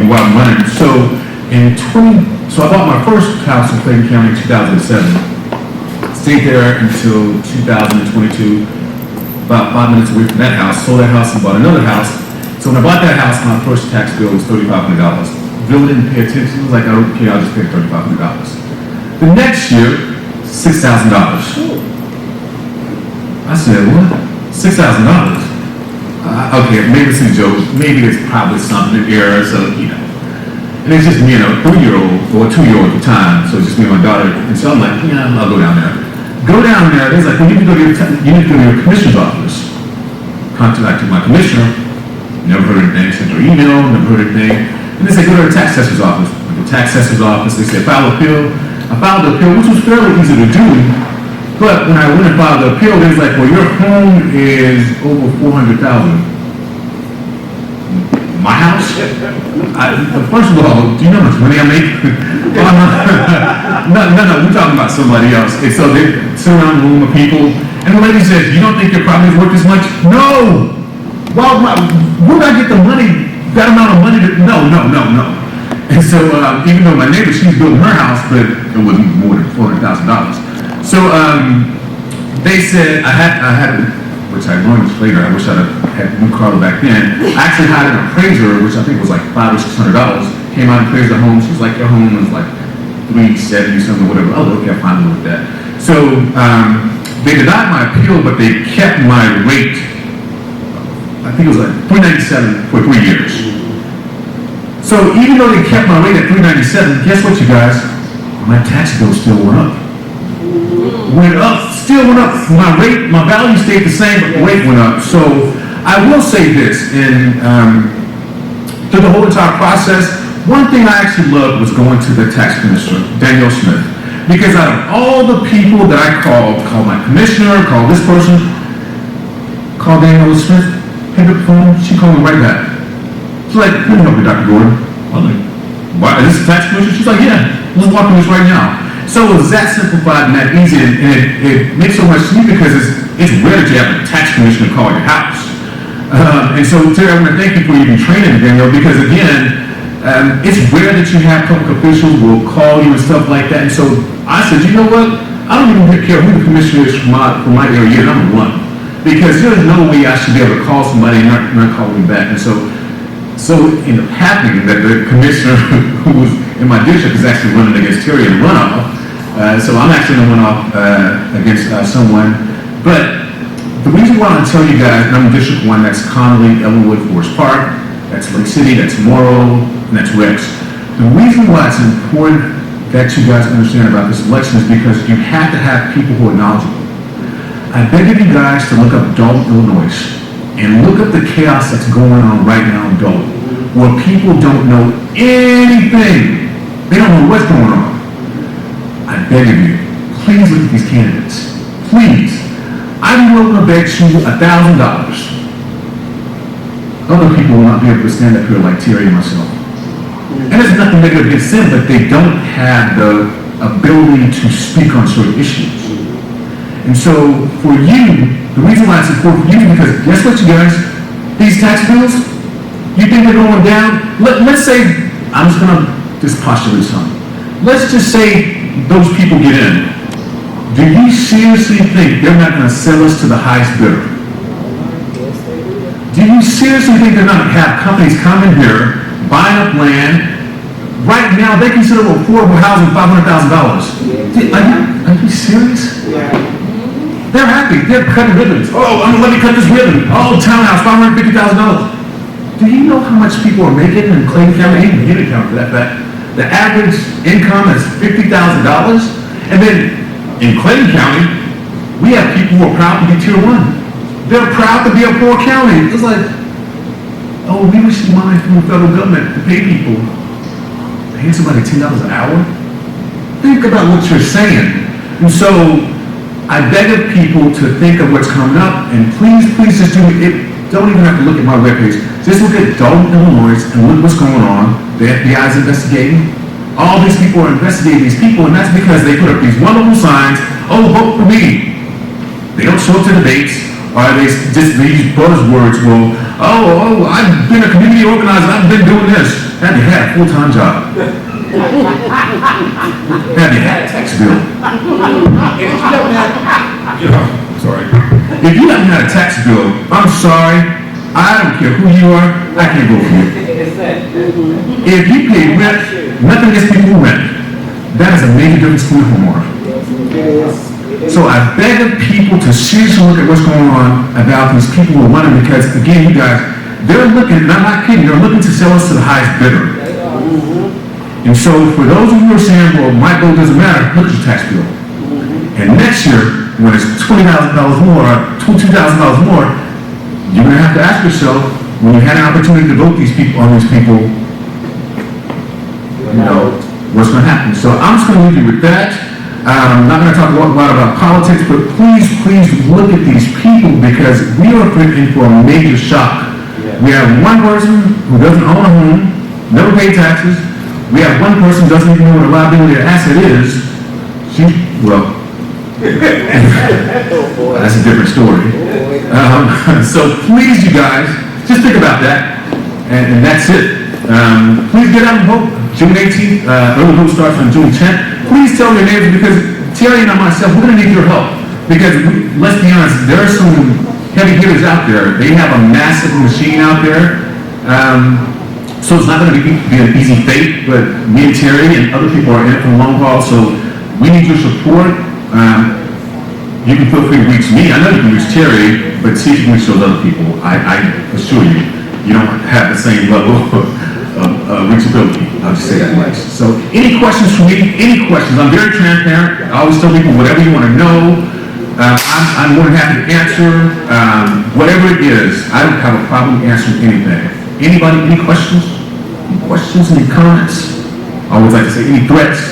while I'm running. So I bought my first house in Clayton County in 2007. Stayed there until 2022, about 5 minutes away from that house. Sold that house and bought another house. So when I bought that house, my first tax bill was $3,500. Bill didn't pay attention. It was like, I don't care, I'll just pay $3,500. The next year, $6,000. I said, what? $6,000? I okay, maybe it's a joke, maybe it's probably something in error, so, you know. And it's just me and a 3-year-old, or a 2-year-old at the time, so it's just me and my daughter, and so I'm like, yeah, I'll go down there. Go down there, there's like, well, you need to go to your commissioner's office. Contacted my commissioner, never heard anything, sent her email, never heard anything. And they say, go to the tax assessor's office. At the tax assessor's office, they say, file appeal. I filed the appeal, which was fairly easy to do. But when I went and filed the appeal, they was like, well, your home is over $400,000. My house? First of all, do you know how much money I make? No, we're talking about somebody else. And so they sit around a room of people, and the lady says, you don't think your property is worth this much? No! Well, where did I get the money, that amount of money no. And so, even though my neighbor, she's building her house, but it wasn't more than $400,000. So, they said, I had, which I learned later, I wish I'd have had new Carla back then. I actually had an appraiser, which I think was like $500 or $600, came out and appraised the home. She's like, your home is like $370 something, whatever. Oh, okay, I'm fine with that. So, they denied my appeal, but they kept my rate. I think it was like $397 for 3 years. So even though they kept my rate at $397, guess what, you guys? My tax bill still went up. Still went up. My rate, my value stayed the same, but the rate went up. So I will say this, and through the whole entire process, one thing I actually loved was going to the tax commissioner, Danielle Smith. Because out of all the people that I called my commissioner, called this person, called Danielle Smith, picked up the phone, she called me right back. She's like, let me help you, Dr. Gordon. I'm like, what, is this a tax commissioner? She's like, yeah, let's walk through this right now. So it was that simplified and that easy, and it makes so much sense because it's rare that you have a tax commissioner call your house. And so, Terry, I want to thank you for even training Danielle, because again, it's rare that you have public officials will call you and stuff like that. And so I said, you know what? I don't even care who the commissioner is from my area, and I'm one. Because there's no way I should be able to call somebody and not call me back. And so it ended up happening that the commissioner who was in my district is actually running against Terry in runoff. So I'm actually in a runoff against someone. But the reason why I tell you guys, and I'm in District 1, that's Connolly, Ellenwood, Forest Park, that's Lake City, that's Morrow, and that's Rex. The reason why it's important that you guys understand about this election is because you have to have people who are knowledgeable. I beg of you guys to look up Dalton, Illinois, and look up the chaos that's going on right now in Dalton, where people don't know anything. They don't know what's going on. I beg of you, please look at these candidates. Please. I'm willing to bet you $1,000. Other people will not be able to stand up here like Terry and myself. And there's nothing negative against them, but they don't have the ability to speak on certain issues. And so, for you, the reason why it's important for you is because, guess what, you guys? These tax bills, you think they're going down? Let's say, I'm just going to just postulate something. Let's just say those people get in. Do you seriously think they're not going to sell us to the highest bidder? Do you seriously think they're not going to have companies come in here, buying up land? Right now, they consider affordable housing $500,000. Are you serious? Yeah. They're happy. They're cutting ribbons. Oh, let me cut this ribbon. Oh, townhouse, $550,000. Do you know how much people are making in Clayton County, even Union County for that fact? The average income is $50,000. And then in Clayton County, we have people who are proud to be Tier 1. They're proud to be a poor county. It's like, oh, we receive money from the federal government to pay people. Paying somebody $10 an hour? Think about what you're saying. And so, I beg of people to think of what's coming up, and please just do it. Don't even have to look at my webpage. Just look at Dalton, Illinois, and look what's going on. The FBI is investigating. All these people are investigating these people, and that's because they put up these wonderful signs. Oh, vote for me. They don't show up to debates, or they use buzzwords. Well, I've been a community organizer. I've been doing this. Have you had a full-time job? Have you had a tax bill? If you haven't had a tax bill, I'm sorry. I don't care who you are. I can't vote for you. If you pay rent, nothing against people who rent. That is a major difference from the homeowner. So I beg of people to seriously look at what's going on about these people who are running, because again, you guys, they're looking, and I'm not kidding, they're looking to sell us to the highest bidder. And so for those of you who are saying, well, my vote doesn't matter, look at your tax bill. And next year, when it's $20,000 more, $2,000 more, you're gonna have to ask yourself, when you had an opportunity to vote on these people, you know, what's gonna happen. So I'm just gonna leave you with that. I'm not gonna talk a lot about politics, but please look at these people, because we are in for a major shock. We have one person who doesn't own a home, never paid taxes. We have one person who doesn't even know what a liability or asset is. That's a different story. So please, you guys, just think about that, and that's it. Please get out and vote. June 18th, early vote starts on June 10th. Please tell your neighbors, because Terry and I myself, we're going to need your help. Because let's be honest, there are some heavy hitters out there. They have a massive machine out there. So it's not going to be an easy fate, but me and Terry and other people are in it for the long haul. So we need your support. You can feel free to reach me. I know you can reach Terry, but see if you can reach those other people. I assure you, you don't have the same level of reachability. I'll just say that much. So any questions for me? Any questions? I'm very transparent. I always tell people whatever you want to know. I'm more than happy to answer. Whatever it is, I don't have a problem answering anything. Anybody, any questions? Any questions, any comments? I always like to say, any threats?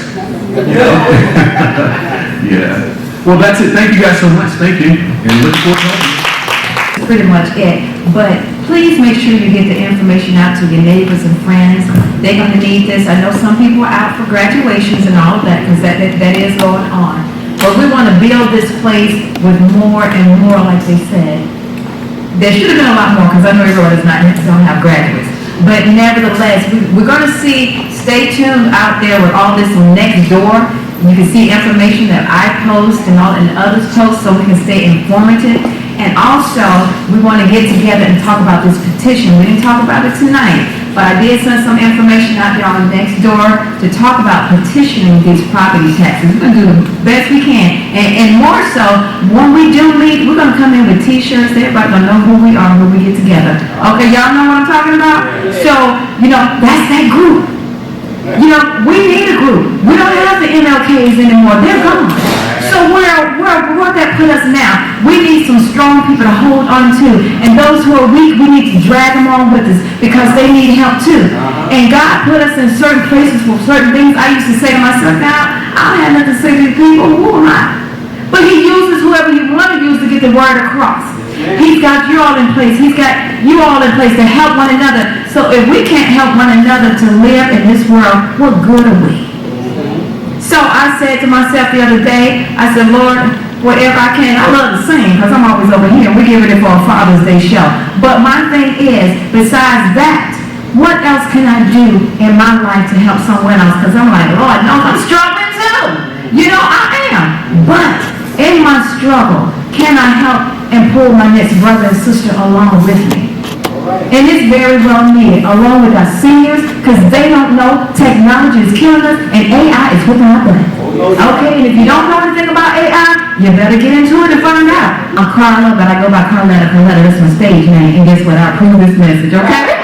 Yeah. Well, that's it. Thank you guys so much. Thank you. And look forward to helping you. That's pretty much it. But please make sure you get the information out to your neighbors and friends. They're going to need this. I know some people are out for graduations and all of that, because that is going on. But we want to build this place with more and more, like they said. There should have been a lot more, because I know everyone don't have graduates. But nevertheless, we're going to stay tuned out there with all this next door. You can see information that I post and others post, so we can stay informative. And also, we want to get together and talk about this petition. We didn't talk about it tonight, but I did send some information out there on next door to talk about petitioning these property taxes. We're going to do the best we can. And more so, when we do meet, we're going to come in with t-shirts. Everybody's going to know who we are when we get together. Okay, y'all know what I'm talking about? So, that's that group. We need a group. We don't have the MLKs anymore. They're gone. So where that put us now? We need some strong people to hold on to. And those who are weak, we need to drag them on with us, because they need help too. And God put us in certain places for certain things. I used to say to myself, God, I don't have nothing to say to these people. Who am I? But He uses whoever He want to use to get the word across. He's got you all in place. He's got you all in place to help one another. So if we can't help one another to live in this world, what good are we? So I said to myself the other day, I said, Lord, whatever I can. I love to sing, because I'm always over here. We're giving it for a Father's Day show. But my thing is, besides that, what else can I do in my life to help someone else? Because I'm like, Lord knows I'm struggling too. I am. But in my struggle, can I help and pull my next brother and sister along with me? And it's very well needed, along with our seniors, because they don't know technology is killing us and AI is whipping our butt. Okay, and if you don't know anything about AI, you better get into it and find out. I'm Carla, but I go by Carla. That's my stage name, and guess what? I approve this message, okay?